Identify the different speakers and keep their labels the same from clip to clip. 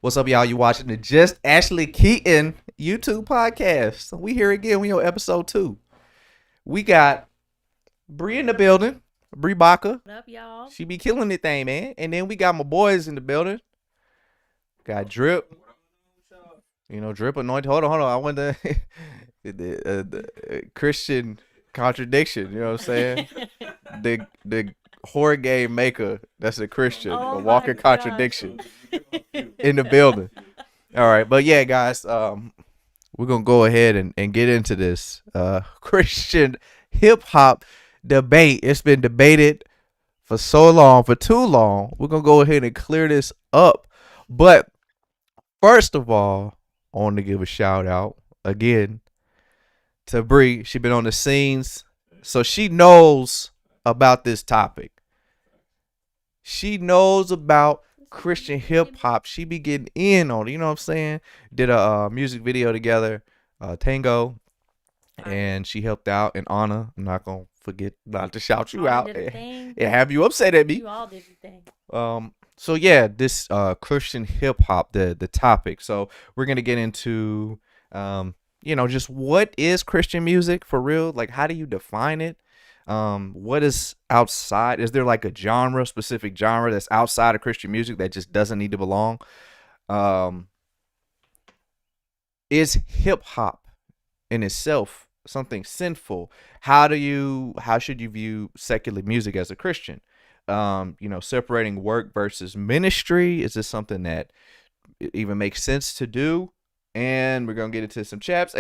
Speaker 1: What's up, y'all? You watching the Just Ashley Keaton YouTube podcast. We here again. We on episode 2. We got Bree in the building. BRI BACA.
Speaker 2: What up, y'all?
Speaker 1: She be killing the thing, man. And then we got my boys in the building. Got Drip. You know, Drip anointed. Hold on. I want the Christian contradiction. You know what I'm saying? the horror game maker. That's a Christian.
Speaker 2: Oh
Speaker 1: a walking
Speaker 2: my
Speaker 1: contradiction in the building. All right, but yeah, guys, we're gonna go ahead and get into this Christian hip hop debate. It's been debated for so long, for too long. We're gonna go ahead and clear this up. But first of all, I want to give a shout out again to Bree. She been on the scenes, so she knows about this topic. She knows about Christian hip hop. She be getting in on it. You know what I'm saying? Did a music video together, Tango, and she helped out. And Anna, I'm not gonna forget not to shout you out and have you upset at me.
Speaker 2: You all did your thing.
Speaker 1: So yeah, this Christian hip hop, the topic. So we're gonna get into just what is Christian music for real? Like, how do you define it? What is outside? Is there like a specific genre that's outside of Christian music that just doesn't need to belong? Is hip hop in itself something sinful? How should you view secular music as a Christian? Separating work versus ministry. Is this something that even makes sense to do? And we're gonna get into some chats.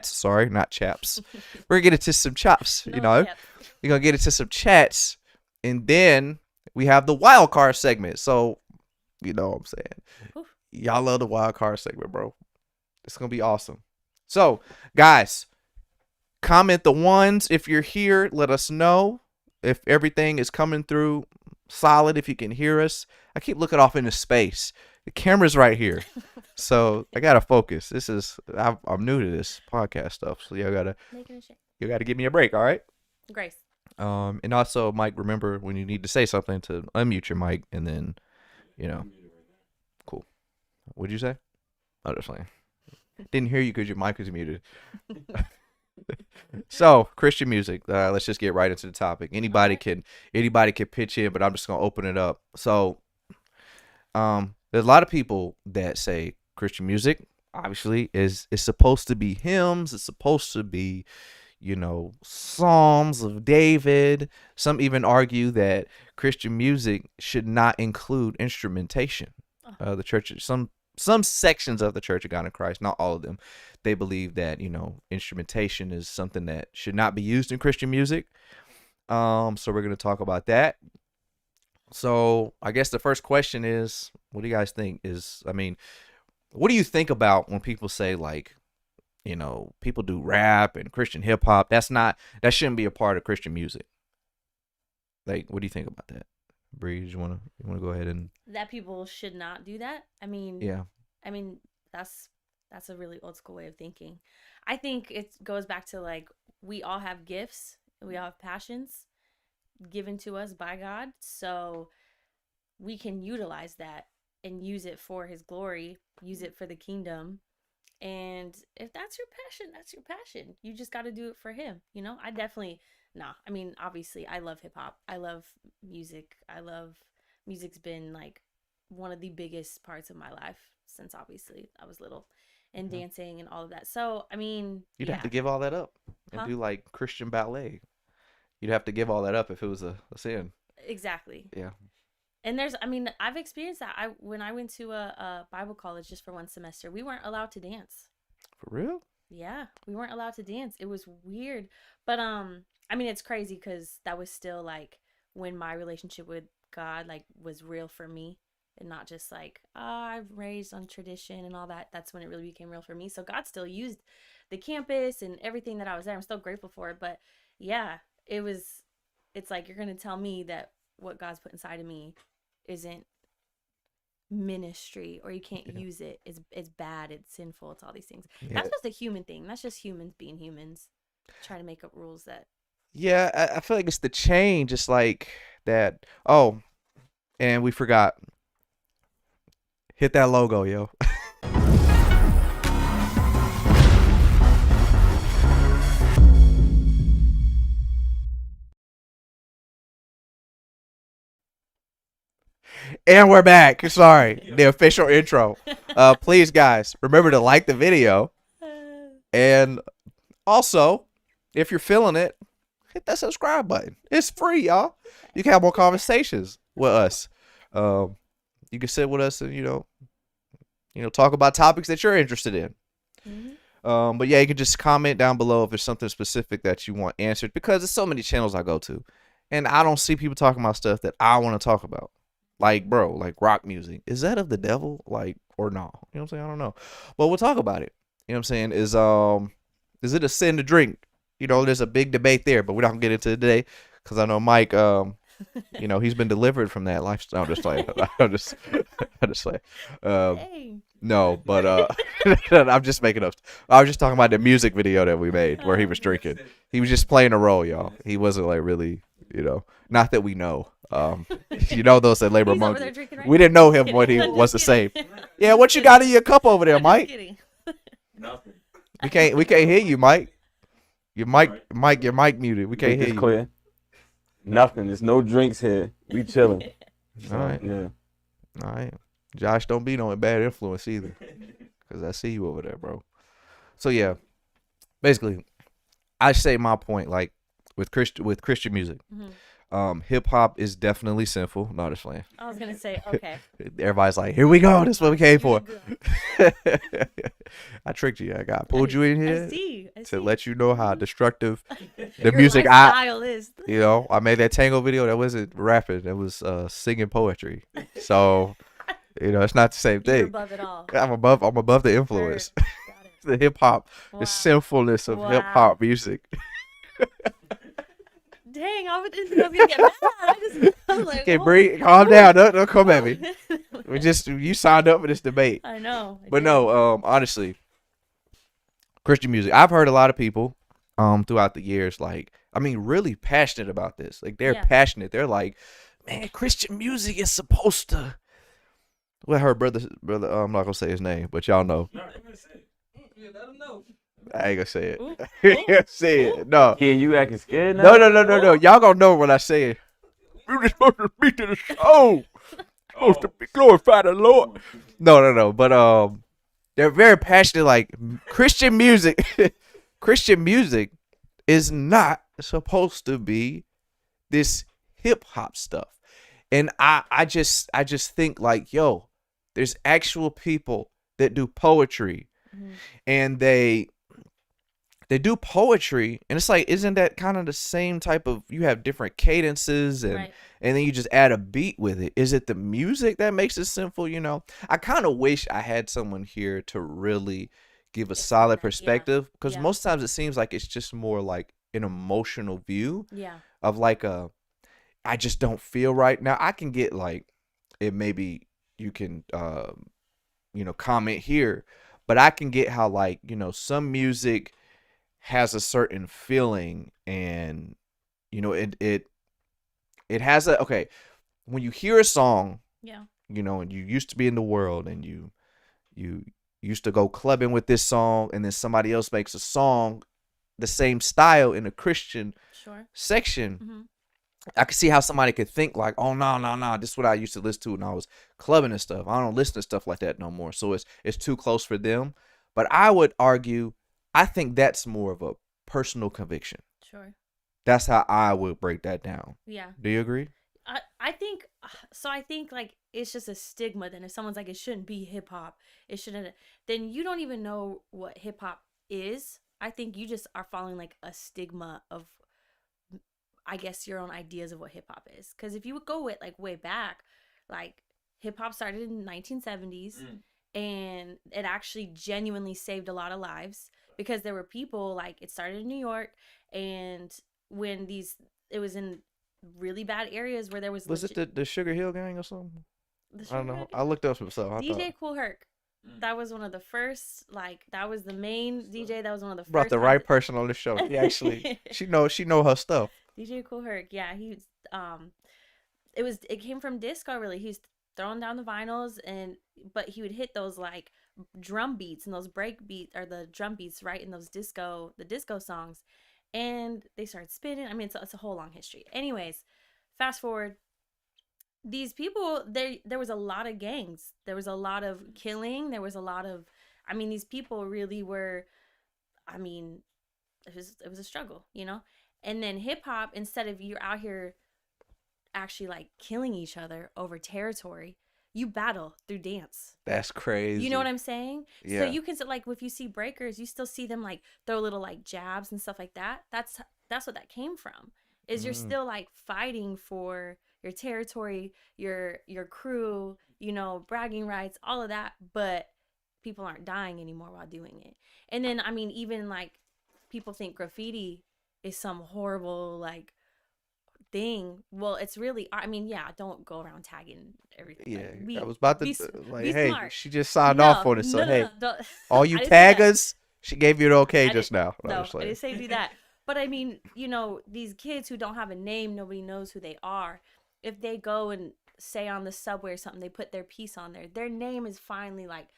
Speaker 1: Sorry, not chaps. We're gonna get into some chops. We're gonna get into some chats, and then we have the wild card segment. So, you know what I'm saying.
Speaker 2: Oof.
Speaker 1: Y'all love the wild card segment, bro. It's gonna be awesome. So, guys, comment the ones if you're here. Let us know if everything is coming through solid. If you can hear us, I keep looking off into space. The camera's right here. So I gotta focus. I'm new to this podcast stuff, so you gotta give me a break, all right?
Speaker 2: Grace.
Speaker 1: And also, Mike, remember when you need to say something to unmute your mic, and then, cool. What'd you say? Oh, just playing. Didn't hear you because your mic was muted. So Christian music. Let's just get right into the topic. Anybody can pitch in, but I'm just gonna open it up. So, there's a lot of people that say Christian music, obviously, is supposed to be hymns. It's supposed to be, Psalms of David. Some even argue that Christian music should not include instrumentation. The church, some sections of the Church of God in Christ, not all of them, they believe that instrumentation is something that should not be used in Christian music. So we're gonna talk about that. So I guess the first question is, what do you guys think? What do you think about when people say, like, people do rap and Christian hip hop? That shouldn't be a part of Christian music. Like, what do you think about that? Bree, you wanna go ahead and
Speaker 2: that people should not do that?
Speaker 1: Yeah.
Speaker 2: That's a really old school way of thinking. I think it goes back to, like, we all have gifts, we all have passions given to us by God, so we can utilize that and use it for his glory, use it for the kingdom. And if that's your passion, that's your passion. You just got to do it for him. Obviously I love hip hop. I love music. Music's been like one of the biggest parts of my life since obviously I was little, and dancing and all of that. So,
Speaker 1: you'd have to give all that up and do like Christian ballet. You'd have to give all that up if it was a sin.
Speaker 2: Exactly.
Speaker 1: Yeah.
Speaker 2: And I've experienced that. When I went to a Bible college just for one semester, we weren't allowed to dance.
Speaker 1: For real?
Speaker 2: Yeah, we weren't allowed to dance. It was weird. But, it's crazy because that was still, like, when my relationship with God, like, was real for me. And not just like, I've raised on tradition and all that. That's when it really became real for me. So God still used the campus and everything that I was there. I'm still grateful for it. But, yeah, it's like, you're going to tell me that what God's put inside of me isn't ministry, or you can't use it. It's bad, it's sinful, it's all these things. That's just a human thing. That's just humans being humans, trying to make up rules that
Speaker 1: I feel like it's the change. It's like that. Oh, and we forgot Hit that logo, yo. And we're back. Sorry, the official intro. Please, guys, remember to like the video. And also, if you're feeling it, hit that subscribe button. It's free, y'all. You can have more conversations with us. You can sit with us and, talk about topics that you're interested in. Mm-hmm. But yeah, you can just comment down below if there's something specific that you want answered, because there's so many channels I go to and I don't see people talking about stuff that I want to talk about. Like, bro, like rock music. Is that of the devil? Like, or no? You know what I'm saying? I don't know. But we'll talk about it. You know what I'm saying? Is it a sin to drink? There's a big debate there, but we're not gonna get into it today because I know Mike, he's been delivered from that lifestyle. I'm just playing. I'm just playing. No, but I'm just making up. I was just talking about the music video that we made where he was drinking. He was just playing a role, y'all. He wasn't like really, not that we know. Those that labor among you. Right, we didn't know him when he was the same. Yeah, what you got in your cup over there, Mike?
Speaker 3: Nothing.
Speaker 1: We can't hear you, Mike. Your mic muted. We can't hear you.
Speaker 3: Clear. Nothing. There's no drinks here. We chilling.
Speaker 1: All right.
Speaker 3: Yeah.
Speaker 1: All right. Josh, don't be no bad influence either, because I see you over there, bro. So yeah, basically, I say my point, like with Christian music. Mm-hmm. Hip hop is definitely sinful. No, just playing.
Speaker 2: I was gonna say, okay.
Speaker 1: Everybody's like, here we go. This is what we came for. I tricked you. I pulled you in here to let you know how destructive the music
Speaker 2: style is.
Speaker 1: I made that tango video that wasn't rapping. That was singing poetry. So, it's not the same thing.
Speaker 2: You're above it all.
Speaker 1: I'm above the influence. The hip hop, the sinfulness of hip hop music.
Speaker 2: Dang, I didn't think I was gonna get mad. I was like,
Speaker 1: okay, breathe. Calm down. Don't come at me. You signed up for this debate.
Speaker 2: I know.
Speaker 1: But no, honestly, Christian music. I've heard a lot of people, throughout the years, really passionate about this. Like they're passionate. They're like, man, Christian music is supposed to. Well, I heard brother. I'm not gonna say his name, but y'all know.
Speaker 3: No, I'm gonna say it. Yeah, let him know.
Speaker 1: I ain't gonna say it. I ain't gonna say it. No.
Speaker 3: Yeah, you acting scared now?
Speaker 1: No. Y'all gonna know when I say it. We're just supposed to speak to the show. Supposed to be glorify the Lord. No. But they're very passionate. Like Christian music. Christian music is not supposed to be this hip hop stuff. And I just think like, yo, there's actual people that do poetry, and they do poetry, and it's like, isn't that kind of the same type of, you have different cadences and then you just add a beat with it. Is it the music that makes it sinful? I kind of wish I had someone here to really give a solid perspective, because most times it seems like it's just more like an emotional view of like I just don't feel right now. I can get like, it maybe you can comment here, but I can get how like, some music has a certain feeling, and it has when you hear a song, and you used to be in the world, and you used to go clubbing with this song, and then somebody else makes a song the same style in a Christian section. I could see how somebody could think like, oh no, this is what I used to listen to when I was clubbing and stuff. I don't listen to stuff like that no more, so it's too close for them. But I would argue, I think that's more of a personal conviction.
Speaker 2: Sure.
Speaker 1: That's how I would break that down.
Speaker 2: Yeah.
Speaker 1: Do you agree?
Speaker 2: I think so. I think like it's just a stigma. Then if someone's like, it shouldn't be hip hop, it shouldn't, then you don't even know what hip hop is. I think you just are following like a stigma of, I guess, your own ideas of what hip hop is. Because if you would go with like way back, like hip hop started in the 1970s. And it actually genuinely saved a lot of lives, because there were people, like, it started in New York, and when it was in really bad areas where there was
Speaker 1: it the Sugar Hill Gang or something? I don't know. I looked up some stuff.
Speaker 2: DJ Kool Herc. That was one of the first, like, that was the main DJ. That was one of the first.
Speaker 1: Brought the right person on the show. He actually, she know her stuff.
Speaker 2: DJ Kool Herc. Yeah, it came from disco, really. He's throwing down the vinyls, but he would hit those like drum beats and those break beats, or the drum beats, right, in those the disco songs, and they started spinning. I mean, it's a whole long history. Anyways, fast forward, these people, there was a lot of gangs, there was a lot of killing, there was a lot of, I mean, these people really were, I mean, it was a struggle, you know. And then hip hop, instead of you're out here actually like killing each other over territory, you battle through dance.
Speaker 1: That's crazy.
Speaker 2: You know what I'm saying?
Speaker 1: Yeah.
Speaker 2: So you can, like, if you see breakers, you still see them like throw little like jabs and stuff like that. That's what that came from. Is you're still like fighting for your territory, your crew, you know, bragging rights, all of that, but people aren't dying anymore while doing it. And then, I mean, even like people think graffiti is some horrible like thing. Well, it's really, I mean, yeah, don't go around tagging everything.
Speaker 1: Yeah, I was about to
Speaker 2: be
Speaker 1: hey,
Speaker 2: smart.
Speaker 1: she just signed off on it, so
Speaker 2: no,
Speaker 1: hey,
Speaker 2: don't.
Speaker 1: all you
Speaker 2: I didn't say that.
Speaker 1: taggers, she gave you the okay just now.
Speaker 2: No, I didn't say do that. But I mean, you know, these kids who don't have a name, nobody knows who they are. If they go and say on the subway or something, they put their piece on there, their name is finally like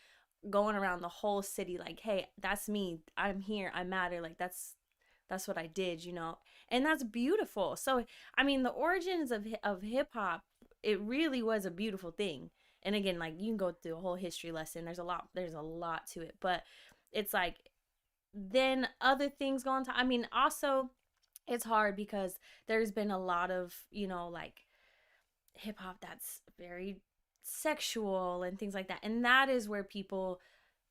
Speaker 2: going around the whole city, like, hey, that's me, I'm here, I matter, like that's what I did, you know. And that's beautiful. So I mean, the origins of hip hop, it really was a beautiful thing. And again, like, you can go through a whole history lesson, there's a lot to it, but it's like, then other things go on to, I mean, also it's hard because there's been a lot of, you know, like hip hop that's very sexual and things like that, and that is where people,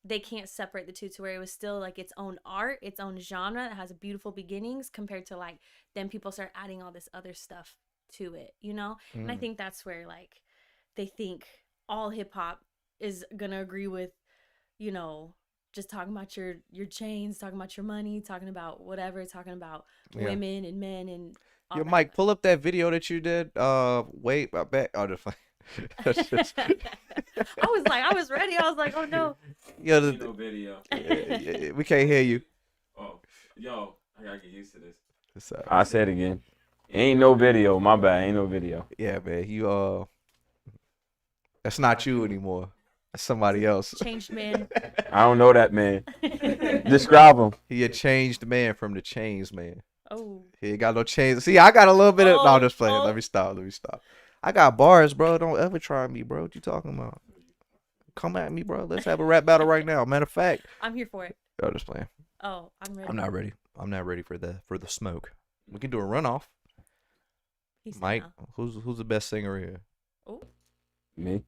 Speaker 2: they can't separate the two, to where it was still like its own art, its own genre that has beautiful beginnings, compared to like then people start adding all this other stuff to it, you know. And I think that's where like they think all hip hop is gonna agree with, you know, just talking about your chains, talking about your money, talking about whatever, talking about women and men and all
Speaker 1: Yo,
Speaker 2: that.
Speaker 1: Mike, pull up that video that you did. Wait, I bet. Oh, the
Speaker 2: I was ready. I was like, oh no.
Speaker 1: Yo,
Speaker 3: No video.
Speaker 1: we can't hear you.
Speaker 3: Oh, yo, I gotta get used to this.
Speaker 1: It's,
Speaker 3: I said it again. Ain't no video. My bad. Ain't no video.
Speaker 1: yeah, man. You that's not you anymore. That's somebody else.
Speaker 2: Changed man.
Speaker 3: I don't know that man. Describe him.
Speaker 1: He a changed man from the chains, man.
Speaker 2: Oh.
Speaker 1: He ain't got no chains. See, I got a little bit of. No, I'm just playing.
Speaker 2: Oh.
Speaker 1: Let me stop. I got bars, bro. Don't ever try me, bro. What you talking about? Come at me, bro. Let's have a rap battle right now. Matter of fact,
Speaker 2: I'm here for it.
Speaker 1: I'm just playing.
Speaker 2: Oh, I'm ready.
Speaker 1: I'm not ready. I'm not ready for the smoke. We can do a runoff.
Speaker 2: He's
Speaker 1: Mike,
Speaker 2: now.
Speaker 1: who's the best singer here?
Speaker 2: Oh.
Speaker 3: Me.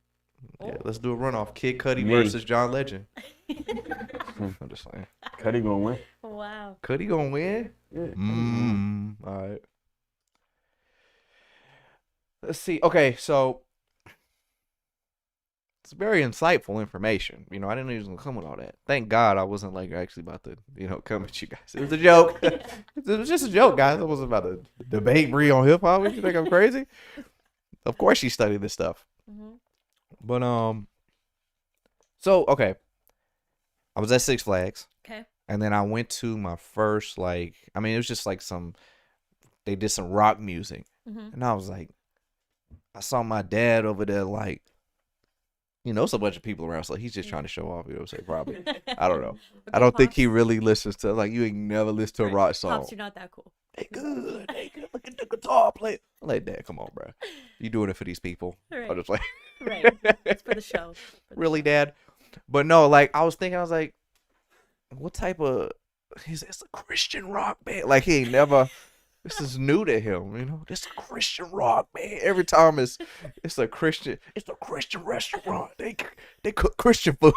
Speaker 1: Yeah, let's do a runoff. Kid Cudi
Speaker 3: Me.
Speaker 1: versus John Legend. I'm just playing.
Speaker 3: Cudi gonna win.
Speaker 2: Wow.
Speaker 1: Cudi gonna win?
Speaker 3: Yeah.
Speaker 1: All right. Let's see. Okay, so it's very insightful information. You know, I didn't even come with all that. Thank God I wasn't like actually about to, you know, come at you guys. It was a joke. It was just a joke, guys. I wasn't about to debate Bree on hip hop. You think I'm crazy? Of course she studied this stuff.
Speaker 2: Mm-hmm.
Speaker 1: But so okay, I was at Six Flags.
Speaker 2: Okay.
Speaker 1: And then I went to my first, like, I mean, it was just like they did some rock music.
Speaker 2: Mm-hmm.
Speaker 1: And I was like, I saw my dad over there, like, you know, it's a bunch of people around, so he's just trying to show off, you know what I'm saying? Probably. I don't know. I don't think he really listens to, like, you ain't never listened to a rock song.
Speaker 2: Pops, you're not that cool.
Speaker 1: They good. Look at the guitar player. I'm like, Dad, come on, bro. You doing it for these people.
Speaker 2: Right.
Speaker 1: I'm just like,
Speaker 2: Right. It's for the show.
Speaker 1: Really, Dad? But no, like, I was like, what type of, it's a Christian rock band. Like, he ain't never, this is new to him, you know? This is a Christian rock band. Every time it's a Christian restaurant. They cook Christian food.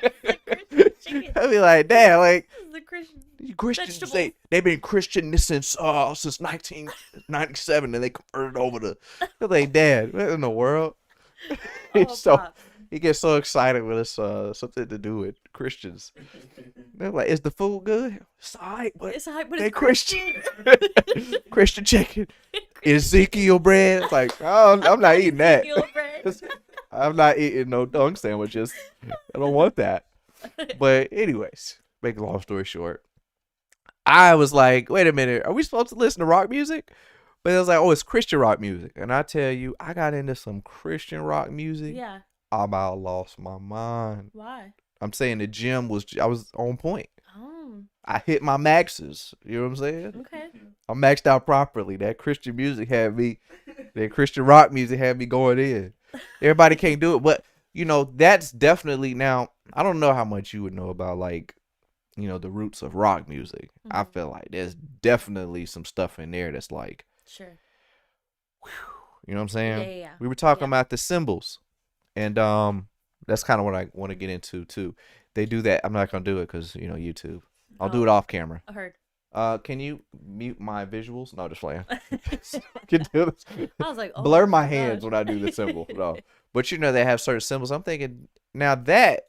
Speaker 1: I'd be like, Dad, like,
Speaker 2: The Christian.
Speaker 1: Christians, they've been Christian since 1997, and they converted over to. They're like, Dad, what in the world?
Speaker 2: Oh,
Speaker 1: So
Speaker 2: Pops.
Speaker 1: he gets so excited when it's something to do with Christians. They're like, is the food good? It's alright, but
Speaker 2: It's hype, but
Speaker 1: they
Speaker 2: it's
Speaker 1: Christian. Christian chicken, Ezekiel bread. It's like, oh, I'm not eating that.
Speaker 2: Ezekiel bread.
Speaker 1: I'm not eating no dunk sandwiches. I don't want that. But anyways, make a long story short, I was like, wait a minute, are we supposed to listen to rock music? But it was like, oh, it's Christian rock music. And I tell you, I got into some Christian rock music.
Speaker 2: Yeah.
Speaker 1: I about lost my mind.
Speaker 2: Why?
Speaker 1: I'm saying I was on point.
Speaker 2: Oh.
Speaker 1: I hit my maxes. You know what I'm saying?
Speaker 2: Okay.
Speaker 1: I maxed out properly. That Christian rock music had me going in. Everybody can't do it. But, you know, that's definitely now, I don't know how much you would know about, like, you know, the roots of rock music. I feel like there's definitely some stuff in there that's like,
Speaker 2: sure.
Speaker 1: whew, you know what I'm saying?
Speaker 2: Yeah.
Speaker 1: We were talking about the symbols. And that's kind of what I want to get into too. They do that. I'm not gonna do it because you know YouTube. I'll do it off camera.
Speaker 2: I heard.
Speaker 1: Can you mute my visuals? No, just playing. Can do this.
Speaker 2: I was like, oh,
Speaker 1: blur my hands when I do the symbol. No, but you know they have certain symbols. I'm thinking now that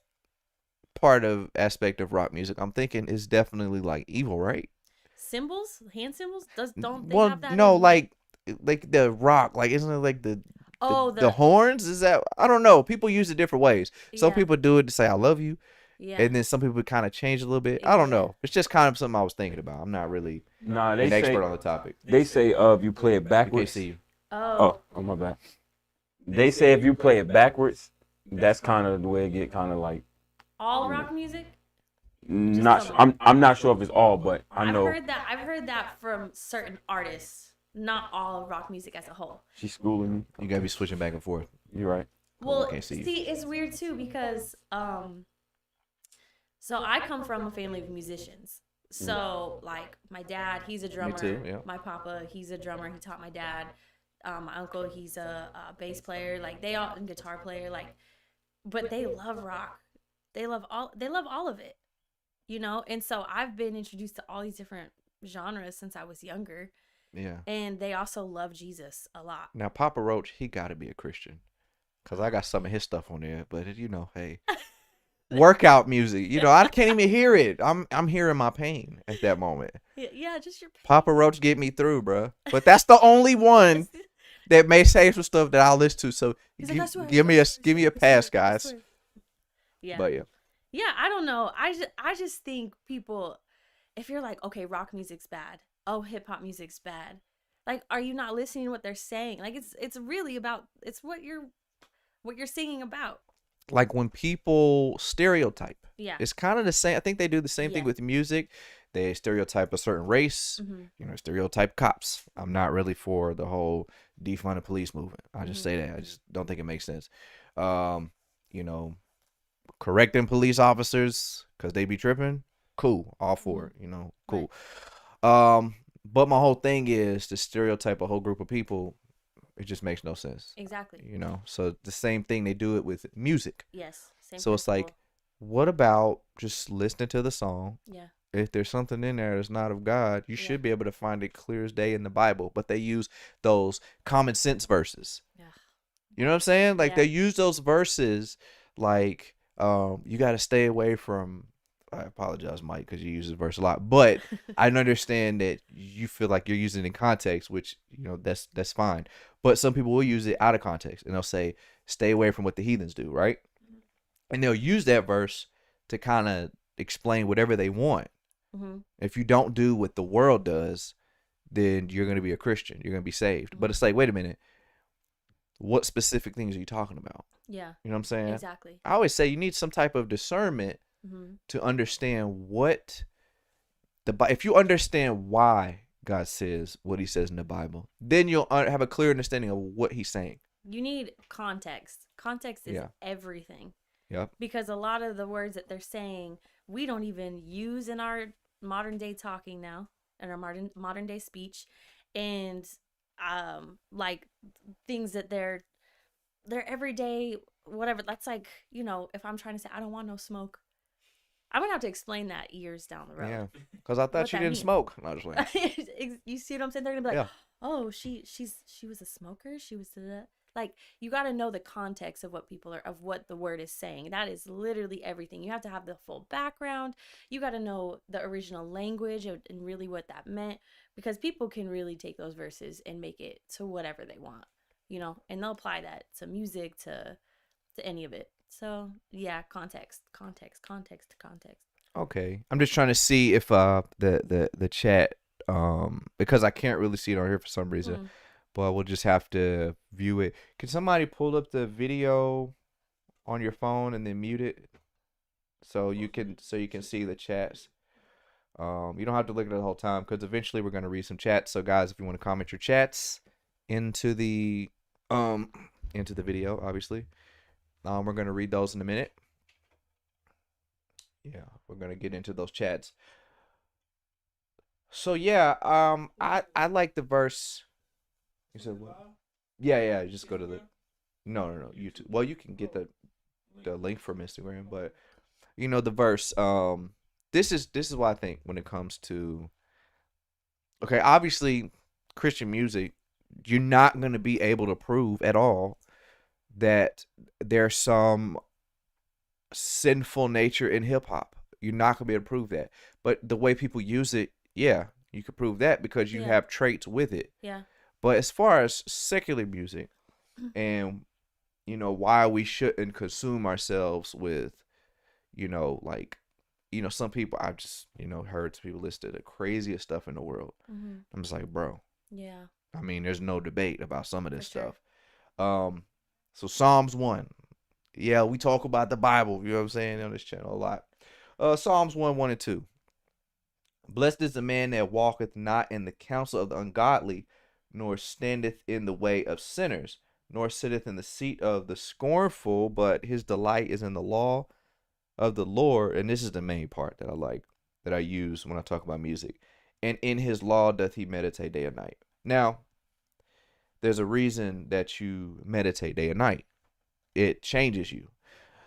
Speaker 1: part of aspect of rock music, I'm thinking is definitely like evil, right?
Speaker 2: Symbols, hand symbols. Don't they
Speaker 1: Well,
Speaker 2: have that?
Speaker 1: no, like the rock, like isn't it like the horns? Is that I don't know. People use it different ways. Some people do it to say I love you.
Speaker 2: Yeah.
Speaker 1: And then some people kind of change a little bit. I don't know. It's just kind of something I was thinking about. I'm not really an expert on the topic.
Speaker 3: They say if you play it backwards.
Speaker 1: I can't see you.
Speaker 2: Oh,
Speaker 3: my bad. They say if you play it backwards, that's kind of the way it get kind of like.
Speaker 2: All rock music?
Speaker 3: I'm not sure if it's all, but I know.
Speaker 2: I've heard that from certain artists. Not all rock music as a whole.
Speaker 3: She's schooling me.
Speaker 1: You gotta be switching back and forth.
Speaker 3: You're right.
Speaker 2: Well, see, it's weird too because so I come from a family of musicians. So like my dad, he's a drummer.
Speaker 1: Me too, yeah.
Speaker 2: My papa, he's a drummer. He taught my dad. My uncle, he's a bass player. Like they all and guitar player. Like, but they love rock. They love all of it, you know. And so I've been introduced to all these different genres since I was younger.
Speaker 1: Yeah.
Speaker 2: And they also love Jesus a lot.
Speaker 1: Now Papa Roach, he got to be a Christian, cause I got some of his stuff on there. But you know, hey. Workout music, you know, I can't even hear it. I'm hearing my pain at that moment.
Speaker 2: Yeah, just your pain.
Speaker 1: Papa Roach get me through, bro. But that's the only one that may say some stuff that I'll listen to. So give me a pass, guys.
Speaker 2: Yeah,
Speaker 1: but
Speaker 2: yeah, I don't know. I just think people, if you're like, okay, rock music's bad. Oh, hip hop music's bad. Like, are you not listening to what they're saying? Like, it's really about what you're singing about.
Speaker 1: Like when people stereotype,
Speaker 2: it's
Speaker 1: kind of the same. I think they do the same thing with music. They stereotype a certain race, you know, stereotype cops. I'm not really for the whole defund the police movement. I just say that. I just don't think it makes sense. You know, correcting police officers because they be tripping. Cool. All for it, you know, cool. Right. But my whole thing is to stereotype a whole group of people. It just makes no sense.
Speaker 2: Exactly.
Speaker 1: You know, so the same thing they do it with music.
Speaker 2: Yes. Same
Speaker 1: so
Speaker 2: principle.
Speaker 1: It's like, what about just listening to the song?
Speaker 2: Yeah.
Speaker 1: If there's something in there that's not of God, you should be able to find it clear as day in the Bible. But they use those common sense verses. Yeah. You know what I'm saying? Like they use those verses like, you got to stay away from. I apologize, Mike, because you use this verse a lot. But I understand that you feel like you're using it in context, which, you know, that's fine. But some people will use it out of context, and they'll say, stay away from what the heathens do, right? And they'll use that verse to kind of explain whatever they want. Mm-hmm. If you don't do what the world does, then you're going to be a Christian. You're going to be saved. Mm-hmm. But it's like, wait a minute. What specific things are you talking about? Yeah. You know what I'm saying?
Speaker 2: Exactly.
Speaker 1: I always say you need some type of discernment to understand what if you understand why God says what he says in the Bible, then you'll have a clear understanding of what he's saying.
Speaker 2: You need context. Context is everything.
Speaker 1: Yeah.
Speaker 2: Because a lot of the words that they're saying, we don't even use in our modern day talking now, in our modern day speech, and like things that they're everyday whatever. That's like, you know, if I'm trying to say I don't want no smoke, I'm gonna have to explain that years down the road.
Speaker 1: Yeah, because I thought you didn't smoke. No, just
Speaker 2: you see what I'm saying? They're gonna be like, oh, she was a smoker. She was like, you got to know the context of what what the word is saying. That is literally everything. You have to have the full background. You got to know the original language and really what that meant, because people can really take those verses and make it to whatever they want, you know, and they'll apply that to music, to any of it. So yeah, context.
Speaker 1: Okay, I'm just trying to see if the chat because I can't really see it on here for some reason.
Speaker 2: Mm.
Speaker 1: But we'll just have to view it. Can somebody pull up the video on your phone and then mute it so you can see the chats? You don't have to look at it the whole time because eventually we're gonna read some chats. So guys, if you want to comment your chats into the video, obviously, we're gonna read those in a minute. Yeah, we're gonna get into those chats. So yeah, I like the verse. You said what? Yeah. Just go to the. No, YouTube. Well, you can get the link from Instagram, but the verse. This is what I think when it comes to. Okay, obviously, Christian music, you're not gonna be able to prove at all that there's some sinful nature in hip hop. You're not gonna be able to prove that, but the way people use it, yeah, you can prove that because you have traits with it.
Speaker 2: Yeah.
Speaker 1: But as far as secular music and, why we shouldn't consume ourselves with, some people, I've just, heard people listen to the craziest stuff in the world.
Speaker 2: Mm-hmm.
Speaker 1: I'm just like, bro.
Speaker 2: Yeah.
Speaker 1: I mean, there's no debate about some of this
Speaker 2: For
Speaker 1: stuff. So Psalms 1. Yeah, we talk about the Bible, you know what I'm saying, on this channel a lot. Psalms 1, 1 and 2. Blessed is the man that walketh not in the counsel of the ungodly, nor standeth in the way of sinners, nor sitteth in the seat of the scornful, but his delight is in the law of the Lord. And this is the main part that I like, that I use when I talk about music. And in his law doth he meditate day and night. Now, there's a reason that you meditate day and night. It changes you.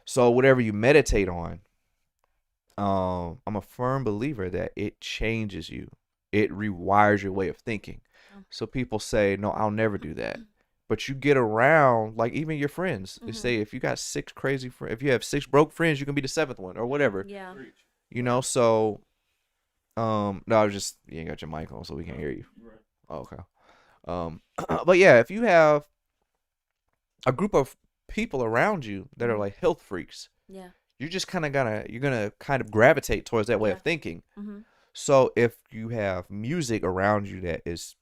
Speaker 1: So whatever you meditate on, I'm a firm believer that it changes you. It rewires your way of thinking. So people say, no, I'll never do that. But you get around, like even your friends. They say if you got 6 crazy friends, if you have 6 broke friends, you can be the 7th one or whatever.
Speaker 2: Yeah.
Speaker 1: So, no, I was just, you ain't got your mic on, so we can't hear you. Oh, okay. But yeah, if you have a group of people around you that are like health freaks,
Speaker 2: yeah,
Speaker 1: you're just you're gonna kind of gravitate towards that way of thinking.
Speaker 2: Mm-hmm.
Speaker 1: So if you have music around you that is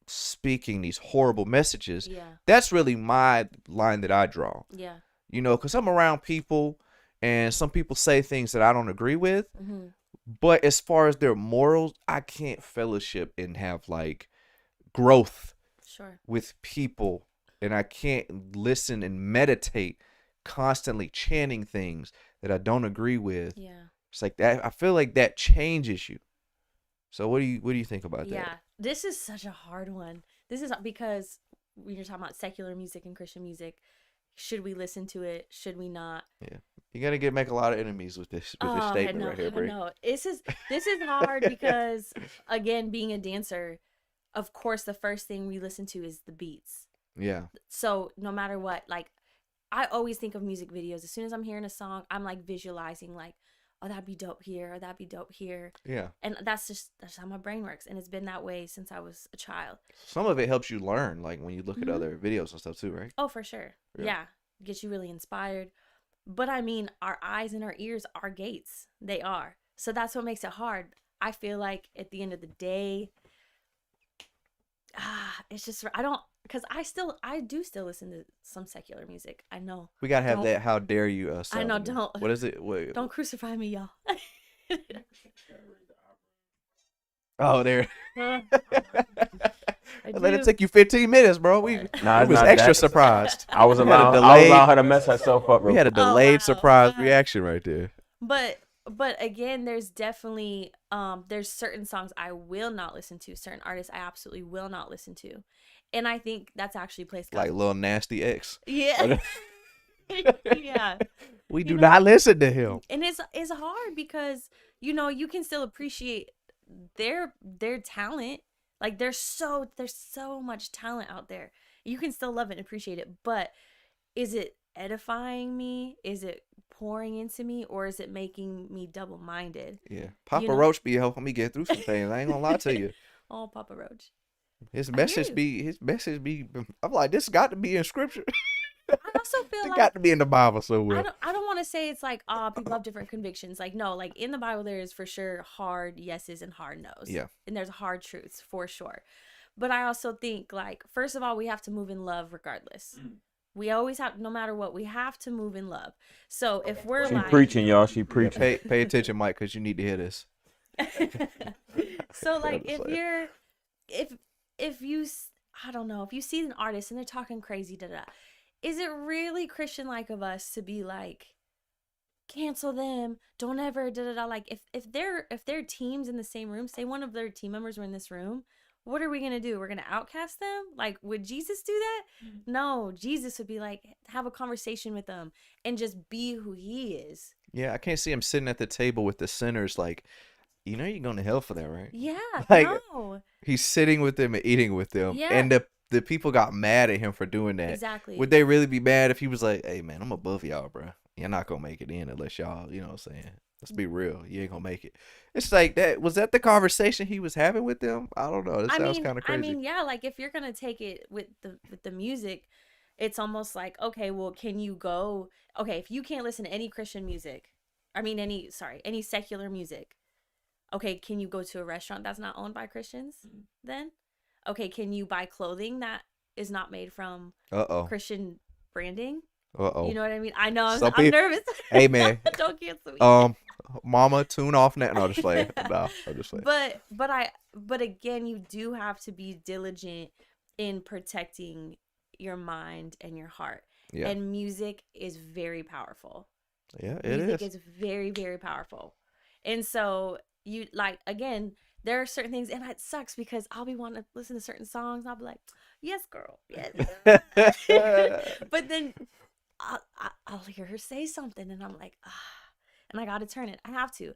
Speaker 1: speaking these horrible messages, that's really my line that I draw.
Speaker 2: Yeah.
Speaker 1: Because I'm around people and some people say things that I don't agree with. Mm-hmm. But as far as their morals, I can't fellowship and have like growth with people. And I can't listen and meditate constantly chanting things that I don't agree with. Yeah. It's like that. I feel like that changes you. So what do you think about that?
Speaker 2: Yeah, this is such a hard one. This is because when you're talking about secular music and Christian music, should we listen to it? Should we not?
Speaker 1: Yeah, you gotta make a lot of enemies with this statement right here, Brie.
Speaker 2: No, this is hard because again, being a dancer, of course, the first thing we listen to is the beats.
Speaker 1: Yeah.
Speaker 2: So no matter what, like, I always think of music videos. As soon as I'm hearing a song, I'm like visualizing like, oh, that'd be dope here, or that'd be dope here. Yeah. And that's how my brain works. And it's been that way since I was a child.
Speaker 1: Some of it helps you learn, like when you look at other videos and stuff too, right?
Speaker 2: Oh, for sure. Yeah. Gets you really inspired. But I mean, our eyes and our ears are gates. They are. So that's what makes it hard. I feel like at the end of the day, it's just, because I do still listen to some secular music. I know.
Speaker 1: We gotta have that. How dare you?
Speaker 2: I know. Don't.
Speaker 1: What is it? Wait.
Speaker 2: Don't crucify me, y'all.
Speaker 1: Oh, there. Let it take you 15 minutes, bro. We was extra surprised.
Speaker 3: I was allowed her to mess herself up.
Speaker 1: We had a delayed surprise reaction right there.
Speaker 2: But again, there's definitely there's certain songs I will not listen to, certain artists I absolutely will not listen to, and I think that's actually placed
Speaker 1: like Lil Nasty X.
Speaker 2: Yeah. Yeah.
Speaker 1: We do not listen to him,
Speaker 2: and it's hard because you can still appreciate their talent. Like there's so much talent out there. You can still love it and appreciate it, but is it edifying me? Is it pouring into me, or is it making me double-minded?
Speaker 1: Yeah, Papa Roach be helping me get through some things. I ain't gonna lie to you.
Speaker 2: Oh, Papa Roach.
Speaker 1: His message be. I'm like, this got to be in scripture.
Speaker 2: I also feel
Speaker 1: it got to be in the Bible somewhere.
Speaker 2: I don't want want to say it's like, oh, people have different convictions. Like, no, like in the Bible, there is for sure hard yeses and hard nos.
Speaker 1: Yeah.
Speaker 2: And there's hard truths for sure. But I also think, like, first of all, we have to move in love regardless. We always have, no matter what, we have to move in love. So if we're
Speaker 3: She
Speaker 2: like,
Speaker 3: preaching, y'all. She preaching.
Speaker 1: Pay attention, Mike, because you need to hear this.
Speaker 2: so like
Speaker 1: Yeah,
Speaker 2: if you're, if you, I don't know, if you see an artist and they're talking crazy, is it really Christian like of us to be like, cancel them, don't ever like if they're teams in the same room, say one of their team members were in this room, what are we gonna do? We're gonna outcast them? Like, would Jesus do that? No, Jesus would be like, have a conversation with them and just be who he is.
Speaker 1: Yeah, I can't see him sitting at the table with the sinners like, you know you're going to hell for that, right?
Speaker 2: Yeah,
Speaker 1: Like,
Speaker 2: no.
Speaker 1: He's sitting with them and eating with them.
Speaker 2: Yeah.
Speaker 1: And the people got mad at him for doing that.
Speaker 2: Exactly.
Speaker 1: Would they really be mad if he was like, hey, man, I'm above y'all, bro. You're not going to make it in unless y'all, you know what I'm saying? Let's be real. You ain't going to make it. It's like that. Was that the conversation he was having with them? I don't know. That sounds kind of crazy.
Speaker 2: I mean, yeah, like if you're going to take it with the music, it's almost like, okay, well, can you go, okay, if you can't listen to any Christian music, any secular music, okay, can you go to a restaurant that's not owned by Christians then? Okay, can you buy clothing that is not made from Christian branding? You know what I mean? I know, I'm nervous.
Speaker 1: Hey, man.
Speaker 2: Don't cancel me.
Speaker 1: Mama, tune off now. No, just playing. No, I'm just playing.
Speaker 2: But again, you do have to be diligent in protecting your mind and your heart. Yeah. And music is very powerful.
Speaker 1: Yeah, it is.
Speaker 2: Music is very, very powerful. And so you like, again, there are certain things, and it sucks because I'll be wanting to listen to certain songs. I'll be like, yes, girl, yes. But then I'll hear her say something, and I'm like, and I got to turn it. I have to.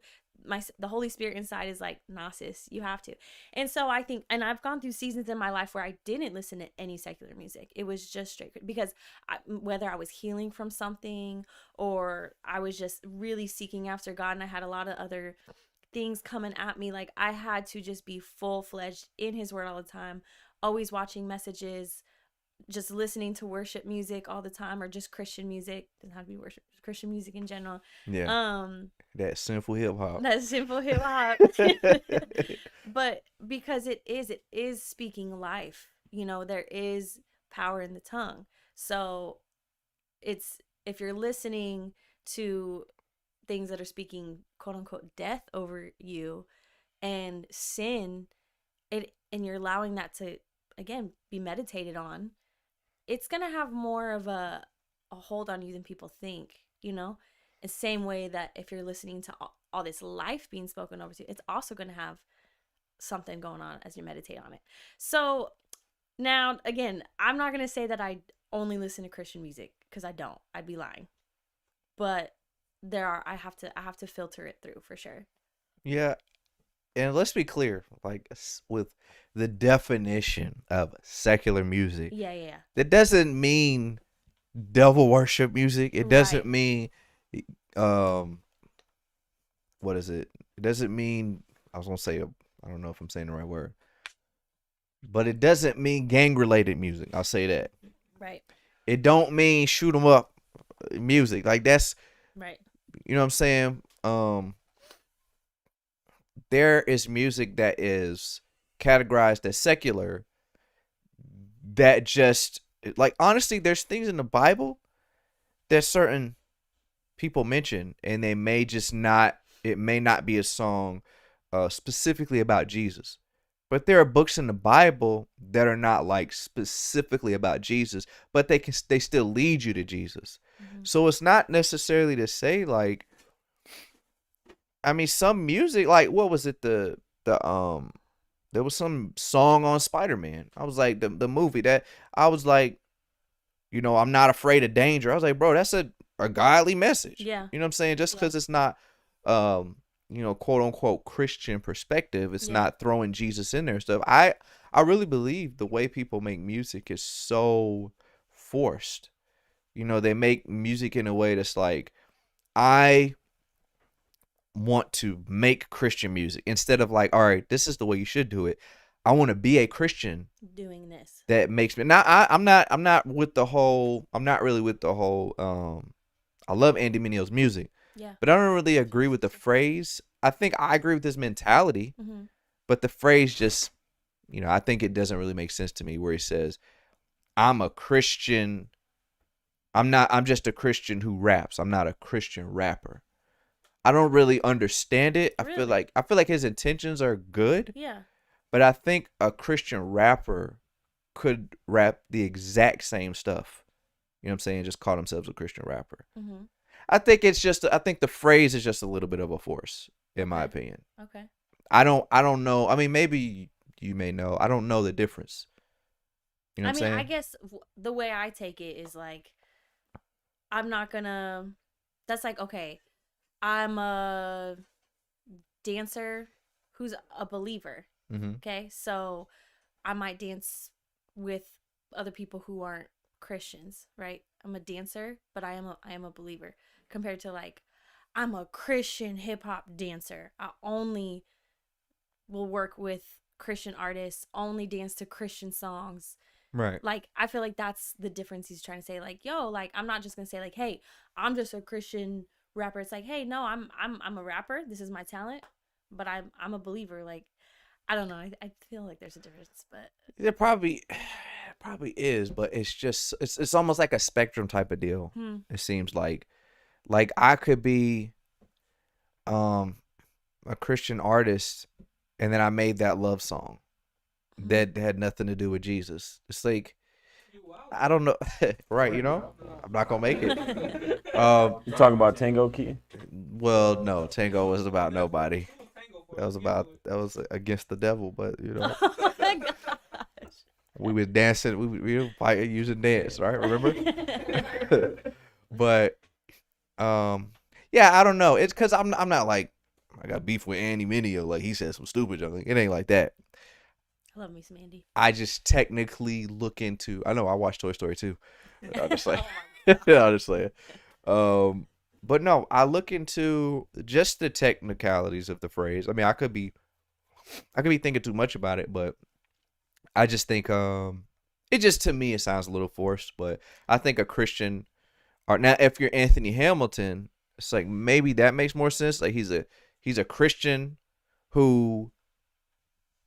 Speaker 2: The Holy Spirit inside is like, nah, sis, you have to. And so I think, and I've gone through seasons in my life where I didn't listen to any secular music. It was just straight, because whether I was healing from something or I was just really seeking after God, and I had a lot of other things coming at me, like I had to just be full-fledged in his word all the time, always watching messages, just listening to worship music all the time, or just Christian music. Doesn't have to be worship, Christian music in general.
Speaker 1: Yeah. That sinful hip hop.
Speaker 2: That sinful hip hop. But because it is speaking life. You know, there is power in the tongue. So it's, if you're listening to things that are speaking quote unquote death over you and sin, and you're allowing that to, again, be meditated on, it's going to have more of a hold on you than people think, you know? The same way that if you're listening to all this life being spoken over to you, it's also going to have something going on as you meditate on it. So now, again, I'm not going to say that I only listen to Christian music, because I don't. I'd be lying. But I have to filter it through for sure.
Speaker 1: Yeah. And let's be clear, like with the definition of secular music.
Speaker 2: Yeah.
Speaker 1: That doesn't mean devil worship music. It doesn't mean, what is it? It doesn't mean, I was going to say, I don't know if I'm saying the right word, but it doesn't mean gang related music. I'll say that.
Speaker 2: Right.
Speaker 1: It don't mean shoot 'em up music. Like that's,
Speaker 2: right.
Speaker 1: You know what I'm saying? There is music that is categorized as secular that just, like, honestly, there's things in the Bible that certain people mention, and they may just not, it may not be a song specifically about Jesus. But there are books in the Bible that are not like specifically about Jesus, but they still lead you to Jesus. Mm-hmm. So it's not necessarily to say like, I mean, some music, like, what was it? There was some song on Spider-Man. I was like, the movie that I was like, you know, I'm not afraid of danger. I was like, bro, that's a godly message.
Speaker 2: Yeah.
Speaker 1: You know what I'm saying? Just because it's not, you know, quote unquote Christian perspective, it's not throwing Jesus in there and stuff. I really believe the way people make music is so forced. You know, they make music in a way that's like, I want to make Christian music instead of like, all right, this is the way you should do it. I want to be a Christian
Speaker 2: doing this.
Speaker 1: That makes me now. I'm not with the whole. I'm not really with the whole. I love Andy Mineo's music,
Speaker 2: Yeah.
Speaker 1: but I don't really agree with the phrase. I think I agree with his mentality,
Speaker 2: Mm-hmm.
Speaker 1: but the phrase just, I think it doesn't really make sense to me where he says, I'm a Christian. I'm just a Christian who raps. I'm not a Christian rapper. I don't really understand it. I feel
Speaker 2: Really?
Speaker 1: like his intentions are good,
Speaker 2: Yeah.
Speaker 1: but I think a Christian rapper could rap the exact same stuff. You know what I'm saying? Just call themselves a Christian rapper.
Speaker 2: Mm-hmm.
Speaker 1: I think the phrase is just a little bit of a force, in my opinion.
Speaker 2: Okay.
Speaker 1: I don't know. I mean, maybe you may know. I don't know the difference. You know what I'm saying?
Speaker 2: I guess the way I take it is like, I'm not gonna. That's like, okay, I'm a dancer who's a believer.
Speaker 1: Mm-hmm.
Speaker 2: Okay, so I might dance with other people who aren't Christians, right? I'm a dancer, but I am a believer. Compared to like, I'm a Christian hip hop dancer. I only will work with Christian artists, only dance to Christian songs.
Speaker 1: Right.
Speaker 2: Like, I feel like that's the difference he's trying to say. Like, yo, like, I'm not just gonna say like, hey, I'm just a Christian rapper. It's like, hey, no, I'm a rapper. This is my talent, but I'm a believer. Like, I don't know. I feel like there's a difference, but
Speaker 1: It probably is, but it's just it's almost like a spectrum type of deal. It seems like I could be a Christian artist, and then I made that love song that had nothing to do with Jesus. It's like, I don't know. Right, I'm not gonna make it.
Speaker 3: You talking about Tango, Keaton?
Speaker 1: Well, no, Tango was about nobody. That was against the devil, but
Speaker 2: oh my gosh.
Speaker 1: we was dancing. We were fighting using dance, right? Remember? But yeah, I don't know. It's because I'm not like, I got beef with Andy Mineo. Like, he said some stupid junk. It ain't like that.
Speaker 2: I love me some Andy.
Speaker 1: I just technically look into. I know I watched Toy Story too. I'll just say. I'll just say it. But no, I look into just the technicalities of the phrase. I mean, I could be thinking too much about it, but I just think it just, to me, it sounds a little forced. But I think a Christian, or now if you're Anthony Hamilton, it's like maybe that makes more sense. Like, he's a Christian who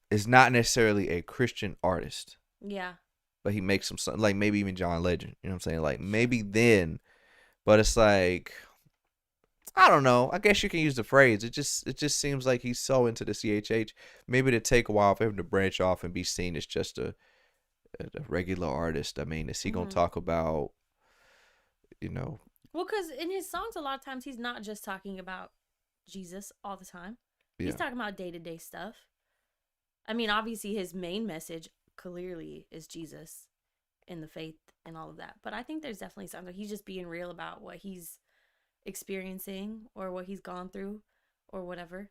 Speaker 1: is not necessarily a Christian artist.
Speaker 2: Yeah.
Speaker 1: But he makes some, like maybe even John Legend. You know what I'm saying? Like, maybe then, but it's like, I don't know. I guess you can use the phrase. It just seems like he's so into the CHH. Maybe to take a while for him to branch off and be seen as just a regular artist. I mean, is he gonna talk about,
Speaker 2: Well, because in his songs, a lot of times he's not just talking about Jesus all the time.
Speaker 1: Yeah.
Speaker 2: He's talking about day-to-day stuff. I mean, obviously his main message clearly is Jesus and the faith and all of that. But I think there's definitely something. He's just being real about what he's experiencing or what he's gone through or whatever.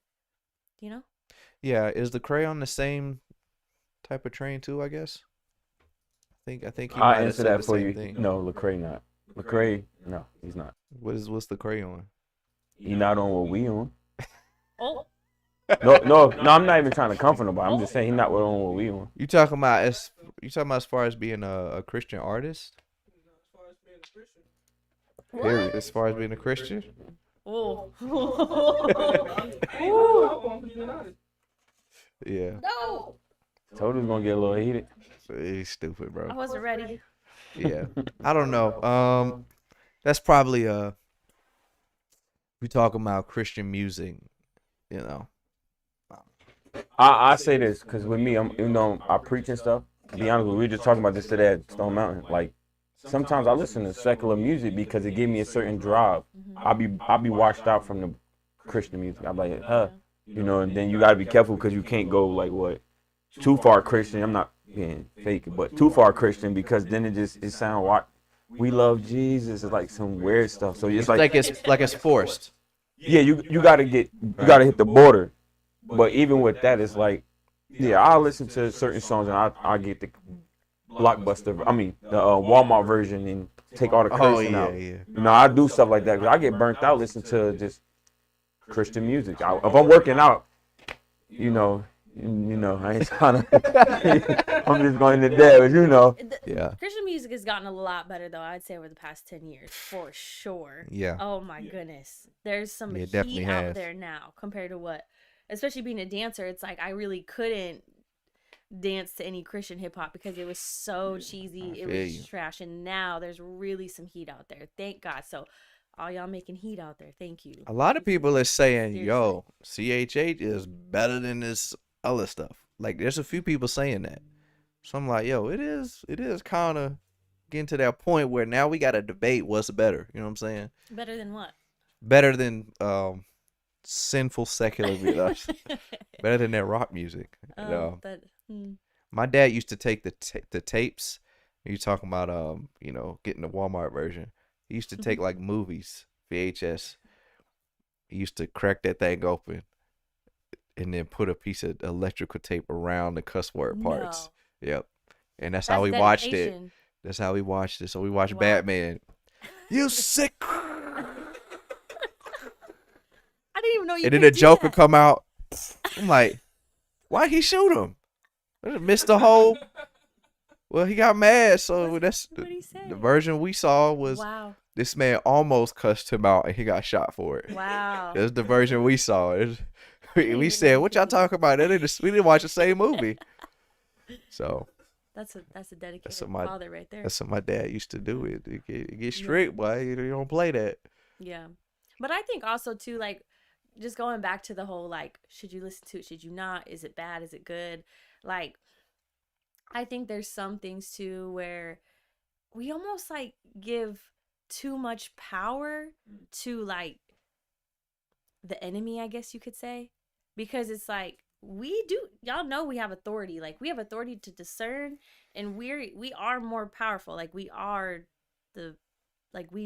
Speaker 1: Yeah, is the crayon the same type of train too, I guess? I think he might
Speaker 3: I'll
Speaker 1: have
Speaker 3: answer
Speaker 1: said
Speaker 3: that
Speaker 1: the
Speaker 3: for
Speaker 1: same
Speaker 3: you.
Speaker 1: thing.
Speaker 3: No, Lecrae not. Lecrae, no, he's not.
Speaker 1: What's the crayon?
Speaker 3: He not on what we on.
Speaker 2: Oh.
Speaker 3: No, I'm not even trying to comfort nobody. I'm just saying he's not on what we on.
Speaker 1: You talking about as far as being a Christian artist? Period. As far as being a Christian?
Speaker 2: Oh.
Speaker 1: Yeah.
Speaker 2: No.
Speaker 3: Told he was gonna get a little heated.
Speaker 1: He's stupid, bro.
Speaker 2: I wasn't ready.
Speaker 1: Yeah. I don't know. That's probably we talking about Christian music,
Speaker 3: I say this because with me, I preach and stuff. To be honest with you, we were just talking about this today at Stone Mountain. Like, sometimes I listen to secular music because it gives me a certain drive. I'll be washed out from the Christian music. I'm like, and then you gotta be careful because you can't go like too far Christian. I'm not being fake, but too far Christian because then it sound like we love Jesus. It's like some weird stuff. So it's like
Speaker 1: it's forced.
Speaker 3: Yeah, you gotta hit the border. But even with that, it's like, yeah, I'll listen to certain songs and I'll get the Blockbuster, the Walmart version and take all the cursing out.
Speaker 1: Yeah.
Speaker 3: I do stuff like that because I get burnt out listening to just Christian music. If I'm working out, I ain't trying to. I'm just going to there, but you know.
Speaker 1: Yeah.
Speaker 2: Christian music has gotten a lot better, though, I'd say, over the past 10 years, for sure.
Speaker 1: Yeah.
Speaker 2: Oh, my goodness. There's some
Speaker 1: It
Speaker 2: heat
Speaker 1: definitely
Speaker 2: out
Speaker 1: has.
Speaker 2: there now compared to what, especially being a dancer, it's like I really couldn't dance to any Christian hip hop because it was so cheesy. It
Speaker 1: feel
Speaker 2: was
Speaker 1: you.
Speaker 2: trash. And now there's really some heat out there. Thank God. So, all y'all making heat out there, thank you.
Speaker 1: A lot of people are saying,
Speaker 2: Seriously.
Speaker 1: yo, CHH is better than this other stuff. Like, there's a few people saying that. So I'm like, yo, it is kind of getting to that point where now we got to debate what's better. You know what I'm saying?
Speaker 2: Better than what?
Speaker 1: Better than sinful secular music. Better than that rock music.
Speaker 2: Oh,
Speaker 1: My dad used to take the tapes. You talking about getting the Walmart version. He used to take like movies, VHS. He used to crack that thing open and then put a piece of electrical tape around the cuss word parts.
Speaker 2: No.
Speaker 1: Yep. And that's how we watched it.
Speaker 2: dedication.
Speaker 1: That's how we watched it. So we watched
Speaker 2: Wow.
Speaker 1: Batman. You sick.
Speaker 2: I didn't even know you
Speaker 1: And
Speaker 2: could
Speaker 1: then the
Speaker 2: do
Speaker 1: Joker
Speaker 2: that.
Speaker 1: come out. I'm like, why he shoot him? I just missed the whole. Well, he got mad, so that's
Speaker 2: What'd he say?
Speaker 1: the version we saw was
Speaker 2: Wow.
Speaker 1: this man almost cussed him out and he got shot for it.
Speaker 2: Wow.
Speaker 1: That's the version we saw. We said, "What y'all talking about?" We didn't watch the same movie. So
Speaker 2: That's a dedicated
Speaker 1: That's what my-
Speaker 2: father right there.
Speaker 1: that's what my dad used to do. It get strict, boy. You don't play that.
Speaker 2: Yeah. But I think also too, like, just going back to the whole, like, should you listen to it? Should you not? Is it bad? Is it good? Like, I think there's some things too where we almost like give too much power to like the enemy, I guess you could say, because it's like y'all know we have authority. Like, we have authority to discern, and we are more powerful. Like, we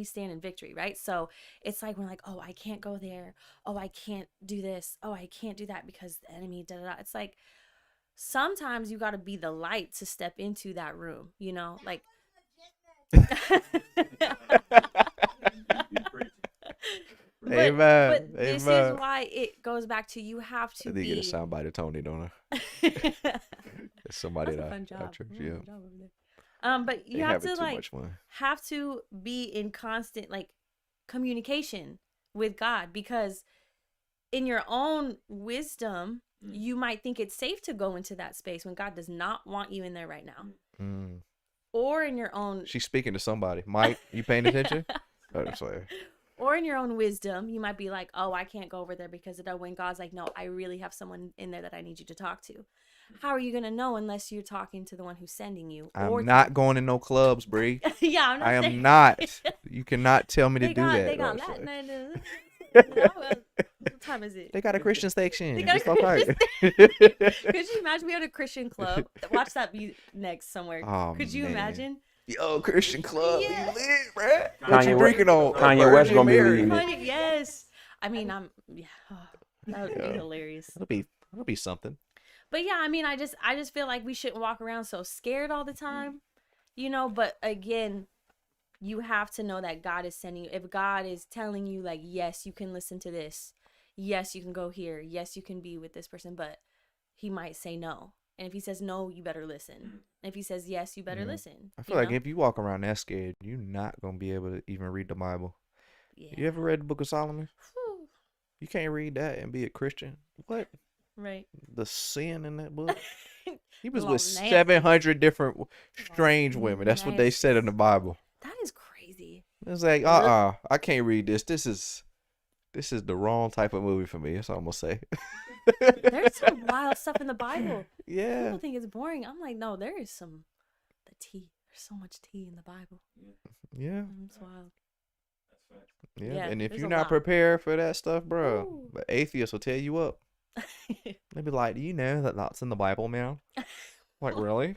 Speaker 2: stand in victory, right? So it's like we're like, oh, I can't go there. Oh, I can't do this. Oh, I can't do that because the enemy, da da da. It's like sometimes you got to be the light to step into that room, you know? Like,
Speaker 1: Amen.
Speaker 2: but this is
Speaker 1: Amen.
Speaker 2: why it goes back to you have to
Speaker 1: I did
Speaker 2: be.
Speaker 1: get a soundbite of Tony, don't I? It's somebody
Speaker 2: That's a
Speaker 1: that
Speaker 2: fun job.
Speaker 1: I church,
Speaker 2: Ooh,
Speaker 1: yeah.
Speaker 2: good job over there. But you
Speaker 1: They
Speaker 2: have
Speaker 1: having
Speaker 2: to
Speaker 1: too
Speaker 2: like
Speaker 1: much fun.
Speaker 2: have to be in constant like communication with God, because in your own wisdom you might think it's safe to go into that space when God does not want you in there right now.
Speaker 1: Mm.
Speaker 2: Or in your own
Speaker 1: She's speaking to somebody. Mike, you paying attention? Oh, that's like,
Speaker 2: or in your own wisdom, you might be like, oh, I can't go over there because of that, when God's like, no, I really have someone in there that I need you to talk to. How are you going to know unless you're talking to the one who's sending you?
Speaker 1: I'm not going to no clubs, Bree.
Speaker 2: Yeah, I'm not
Speaker 1: I am
Speaker 2: saying-
Speaker 1: not. You cannot tell me to
Speaker 2: They
Speaker 1: do
Speaker 2: got,
Speaker 1: that.
Speaker 2: they got
Speaker 1: Oh, sorry.
Speaker 2: Latin. What time is it?
Speaker 1: They got a Christian section.
Speaker 2: They got a
Speaker 1: It's okay.
Speaker 2: Could you imagine we had a Christian club? Watch that be next somewhere.
Speaker 1: Oh,
Speaker 2: Could you
Speaker 1: man.
Speaker 2: imagine?
Speaker 1: Yo, Christian club.
Speaker 2: Yeah.
Speaker 1: You lit, bruh? What you
Speaker 3: Kanye
Speaker 1: drinking on?
Speaker 3: Kanye West
Speaker 1: Virgin
Speaker 3: gonna be
Speaker 1: Mary?
Speaker 3: leading it.
Speaker 2: Funny, yes. I mean, that would
Speaker 1: Yeah.
Speaker 2: be hilarious.
Speaker 1: That'll be something.
Speaker 2: But yeah, I mean, I just feel like we shouldn't walk around so scared all the time, you know. But again, you have to know that God is sending you. If God is telling you, like, yes, you can listen to this, yes, you can go here, yes, you can be with this person, but He might say no. And if He says no, you better listen. And if He says yes, you better
Speaker 1: Yeah.
Speaker 2: listen.
Speaker 1: I feel like if you walk around that scared, you're not gonna be able to even read the Bible.
Speaker 2: yeah.
Speaker 1: You ever read the Book of Solomon?
Speaker 2: Whew.
Speaker 1: You can't read that and be a Christian. What?
Speaker 2: Right.
Speaker 1: The sin in that book? He was
Speaker 2: Little
Speaker 1: with
Speaker 2: nasty.
Speaker 1: 700 different strange women. That's what they said in the Bible.
Speaker 2: That is crazy.
Speaker 1: It's like, I can't read this. This is the wrong type of movie for me. That's all I'm gonna say.
Speaker 2: There's some wild stuff in the Bible.
Speaker 1: Yeah.
Speaker 2: People think it's boring. I'm like, no, there is the tea. There's so much tea in the Bible.
Speaker 1: Yeah.
Speaker 2: It's wild.
Speaker 1: Yeah.
Speaker 2: Yeah,
Speaker 1: And if
Speaker 2: there's
Speaker 1: you're
Speaker 2: a
Speaker 1: not
Speaker 2: lot.
Speaker 1: prepared for that stuff, bro,
Speaker 2: Ooh.
Speaker 1: the atheists will tear you up. They'll be like, do you know that that's in the Bible, man? Like, really?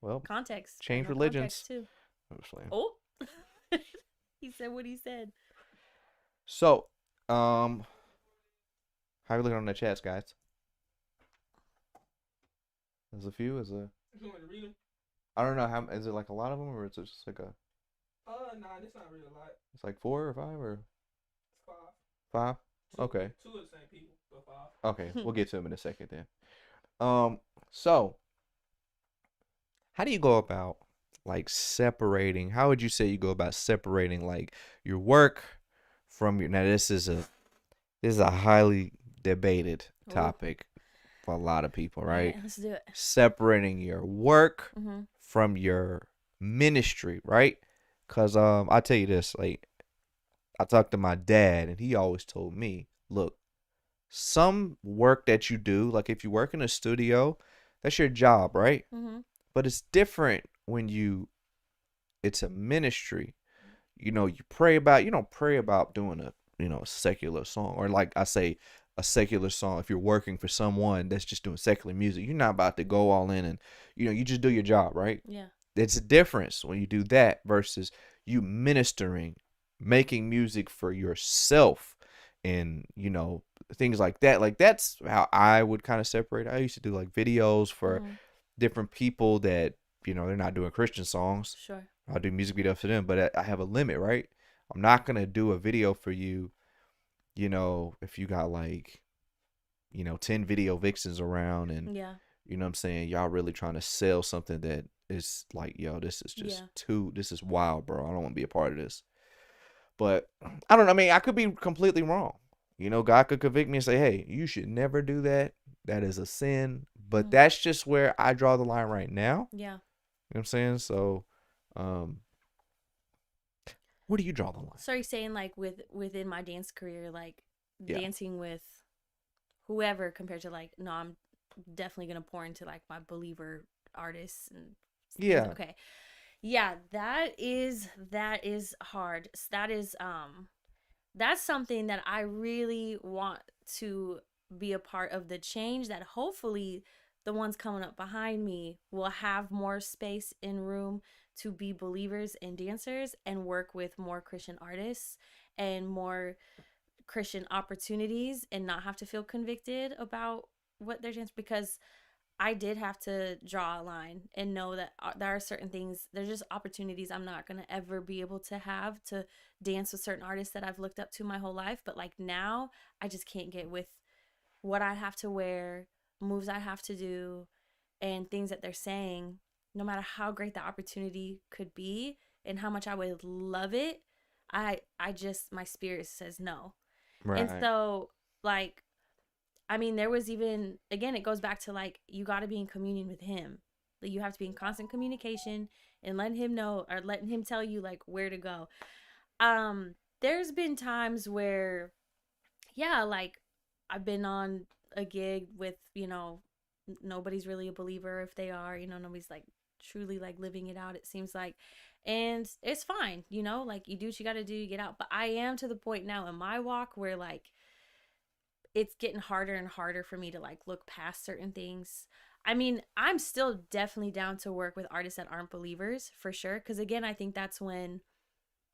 Speaker 1: Well,
Speaker 2: Context.
Speaker 1: Change
Speaker 2: Gotta know
Speaker 1: religions.
Speaker 2: context, too.
Speaker 1: obviously.
Speaker 2: Oh. He said what he said.
Speaker 1: So, how are you looking on the chats, guys? There's a few. I don't know how. Is it like a lot of them, or is it just like a?
Speaker 4: Nah, it's not really a lot.
Speaker 1: It's like 4 or 5 or
Speaker 4: It's 5.
Speaker 1: 5. Okay.
Speaker 4: 2 of the same people, but 5.
Speaker 1: Okay, we'll get to them in a second then. So how do you go about like separating? How would you say you go about separating like your work from your? Now this is a highly debated
Speaker 2: Ooh.
Speaker 1: topic for a lot of people,
Speaker 2: All
Speaker 1: right?
Speaker 2: let's do it.
Speaker 1: Separating your work
Speaker 2: Mm-hmm.
Speaker 1: from your ministry, right? Cause I tell you this, like I talked to my dad and he always told me, look, some work that you do, like if you work in a studio, that's your job, right?
Speaker 2: Mm-hmm.
Speaker 1: But it's different when it's a ministry. You know, you don't pray about doing a secular song, or like I say, a secular song. If you're working for someone that's just doing secular music, you're not about to go all in and, you just do your job, right?
Speaker 2: Yeah.
Speaker 1: It's a difference when you do that versus you ministering, making music for yourself and, things like that. Like that's how I would kind of separate. I used to do like videos for
Speaker 2: Mm-hmm.
Speaker 1: different people that, they're not doing Christian songs.
Speaker 2: Sure.
Speaker 1: I'll do music videos for them, but I have a limit, right? I'm not going to do a video for you, if you got like, 10 video vixens around and,
Speaker 2: Yeah.
Speaker 1: you know what I'm saying? Y'all really trying to sell something that is like, yo, this is just this is wild, bro. I don't want to be a part of this. But I don't know. I mean, I could be completely wrong. God could convict me and say, hey, you should never do that. That is a sin. But that's just where I draw the line right now.
Speaker 2: Yeah.
Speaker 1: You know what I'm saying? So, where do you draw the line?
Speaker 2: So you're saying like within my dance career, like
Speaker 1: Yeah.
Speaker 2: dancing with whoever compared to like, no, I'm definitely gonna pour into like my believer artists and
Speaker 1: Yeah.
Speaker 2: okay. Yeah, that is hard. That's something that I really want to be a part of, the change that hopefully the ones coming up behind me will have more space and room to be believers and dancers and work with more Christian artists and more Christian opportunities and not have to feel convicted about what they're dancing, because I did have to draw a line and know that there are certain things, there's just opportunities I'm not going to ever be able to have to dance with certain artists that I've looked up to my whole life. But like now, I just can't get with what I have to wear, moves I have to do, and things that they're saying, no matter how great the opportunity could be and how much I would love it. I just, my spirit says no.
Speaker 1: Right.
Speaker 2: And so like, I mean, there was even, again, it goes back to like, you got to be in communion with him. Like, you have to be in constant communication and letting him know, or letting him tell you like where to go. There's been times where, yeah, like I've been on a gig with, nobody's really a believer. If they are, nobody's like truly like living it out, it seems like. And it's fine, like you do what you got to do, you get out. But I am to the point now in my walk where like, it's getting harder and harder for me to like look past certain things. I mean, I'm still definitely down to work with artists that aren't believers for sure. Cause again, I think that's when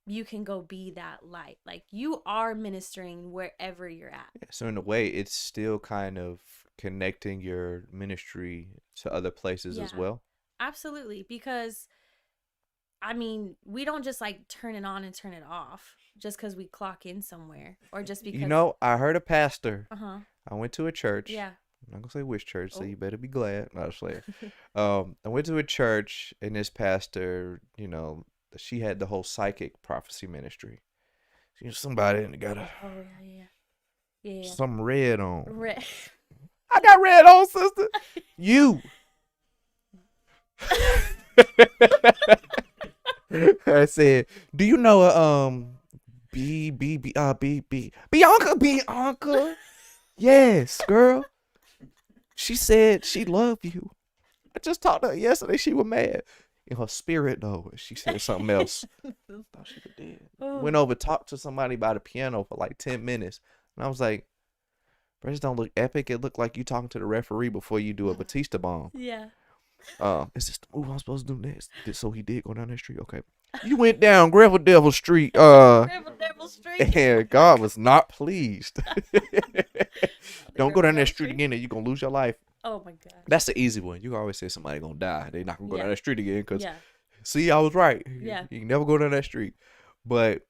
Speaker 2: you can go be that light. Like you are ministering wherever you're at.
Speaker 1: Yeah, so in a way, it's still kind of connecting your ministry to other places as well.
Speaker 2: Absolutely. Because I mean, we don't just like turn it on and turn it off just because we clock in somewhere or just because.
Speaker 1: I heard a pastor.
Speaker 2: Uh-huh.
Speaker 1: I went to a church.
Speaker 2: Yeah.
Speaker 1: I'm not going to say which church, so
Speaker 2: Oh.
Speaker 1: you better be glad. No, just like, I went to a church and this pastor, she had the whole psychic prophecy ministry. She was somebody and got
Speaker 2: Oh, yeah.
Speaker 1: some red on.
Speaker 2: Red.
Speaker 1: I got red on, sister. You. I said, do you know Bianca? Yes, girl. She said she loved you. I just talked to her yesterday. She was mad. In her spirit, though, she said something else. Thought she was dead. Went over, talked to somebody by the piano for like 10 minutes. And I was like, bro, this don't look epic. It looked like you talking to the referee before you do a Batista bomb.
Speaker 2: Yeah.
Speaker 1: Is this the move I'm supposed to do next? So he did go down that street. Okay. You went down Gravel Devil Street.
Speaker 2: Gravel Devil Street.
Speaker 1: And God was not pleased. Don't go down that street again or you're going to lose your life.
Speaker 2: Oh my God.
Speaker 1: That's the easy one. You can always say somebody going to die. They're not going to go down that street again because,
Speaker 2: Yeah.
Speaker 1: see, I was right.
Speaker 2: Yeah.
Speaker 1: You can never go down that street. But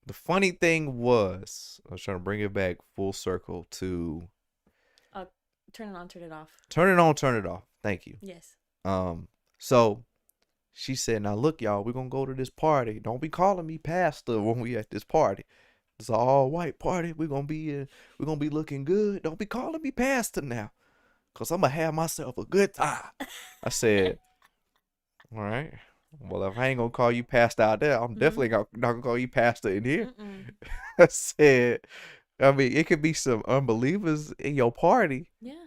Speaker 1: the funny thing was, I was trying to bring it back full circle to
Speaker 2: Turn it on, turn it off.
Speaker 1: turn it on, turn it off. Thank you.
Speaker 2: Yes.
Speaker 1: So she said, now look, y'all, we're gonna go to this party. Don't be calling me pastor when we at this party. It's an all white party. We're gonna be looking good. Don't be calling me pastor now. Cause I'm gonna have myself a good time. I said, all right. Well, if I ain't gonna call you pastor out there, I'm definitely not gonna call you pastor in here. I said, I mean, it could be some unbelievers in your party,
Speaker 2: Yeah.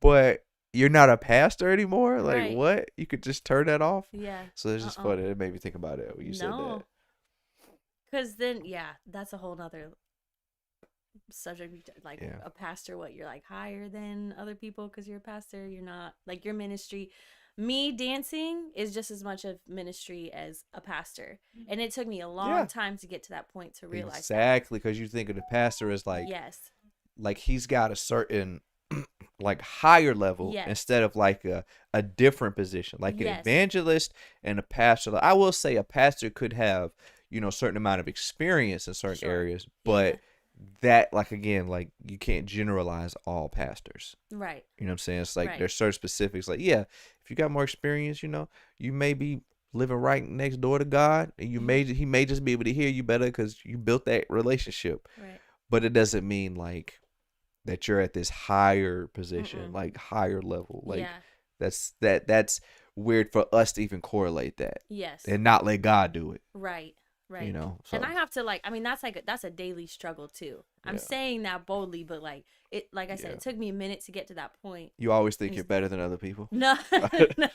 Speaker 1: but you're not a pastor anymore. Like
Speaker 2: Right.
Speaker 1: what? You could just turn that off.
Speaker 2: Yeah.
Speaker 1: So it's just funny. It made me think about it when you said that.
Speaker 2: No. Because then, yeah, that's a whole nother subject. Like
Speaker 1: Yeah.
Speaker 2: a pastor, what you're like higher than other people because you're a pastor. You're not like your ministry. Me dancing is just as much of ministry as a pastor, and it took me a long time to get to that point to realize
Speaker 1: Exactly, because you think of the pastor as like,
Speaker 2: yes,
Speaker 1: like he's got a certain like higher level
Speaker 2: Yes.
Speaker 1: instead of like a different position, like an
Speaker 2: Yes.
Speaker 1: evangelist and a pastor. I will say a pastor could have, you know, a certain amount of experience in certain
Speaker 2: Sure.
Speaker 1: areas, but that, like, again, like you can't generalize all pastors.
Speaker 2: right,
Speaker 1: You know what I'm saying? It's like
Speaker 2: Right.
Speaker 1: there's certain specifics. Like, yeah, if you got more experience, you know, you may be living right next door to God, and you may he may just be able to hear you better because you built that relationship.
Speaker 2: right,
Speaker 1: But it doesn't mean like that you're at this higher position,
Speaker 2: Mm-mm.
Speaker 1: like higher level. Like
Speaker 2: yeah,
Speaker 1: that's weird for us to even correlate that
Speaker 2: yes,
Speaker 1: and not let God do it.
Speaker 2: right, right.
Speaker 1: You know, so
Speaker 2: And I have to like, I mean, that's a daily struggle too. I'm
Speaker 1: Yeah.
Speaker 2: saying that boldly, but like like I said,
Speaker 1: Yeah.
Speaker 2: it took me a minute to get to that point.
Speaker 1: you always think you're better than other people.
Speaker 2: No, no.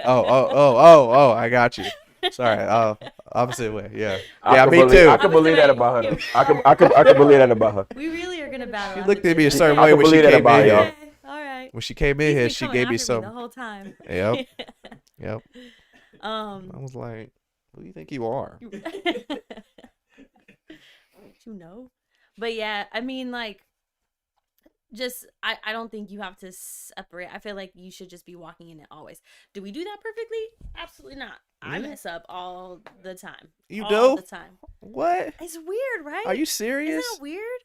Speaker 1: Oh, I got you. Sorry. Opposite way. Yeah.
Speaker 3: I
Speaker 1: Yeah,
Speaker 3: could
Speaker 1: me
Speaker 3: believe,
Speaker 1: too.
Speaker 3: I could believe that about her. I could believe that about her.
Speaker 2: We really are gonna battle.
Speaker 1: She
Speaker 2: out
Speaker 1: looked
Speaker 2: the
Speaker 1: at me a
Speaker 2: gym.
Speaker 1: certain
Speaker 3: I
Speaker 1: way
Speaker 3: can
Speaker 1: when she
Speaker 3: believe that
Speaker 1: came
Speaker 3: about
Speaker 1: in
Speaker 3: y'all.
Speaker 1: here.
Speaker 2: Okay, all right.
Speaker 1: When she came in
Speaker 2: He's
Speaker 1: here,
Speaker 2: been
Speaker 1: she
Speaker 2: coming
Speaker 1: gave me
Speaker 2: after
Speaker 1: some.
Speaker 2: the whole time.
Speaker 1: Yep. Yep. I
Speaker 2: Um.
Speaker 1: was like, who do you think you are?
Speaker 2: You know, but yeah, I mean, like, just I don't think you have to separate. I feel like you should just be walking in it always. Do we do that perfectly? Absolutely not. I
Speaker 1: Really?
Speaker 2: mess up all the time.
Speaker 1: You
Speaker 2: all
Speaker 1: do?
Speaker 2: the time.
Speaker 1: What?
Speaker 2: It's weird, right?
Speaker 1: Are you
Speaker 2: Isn't
Speaker 1: serious?
Speaker 2: that weird?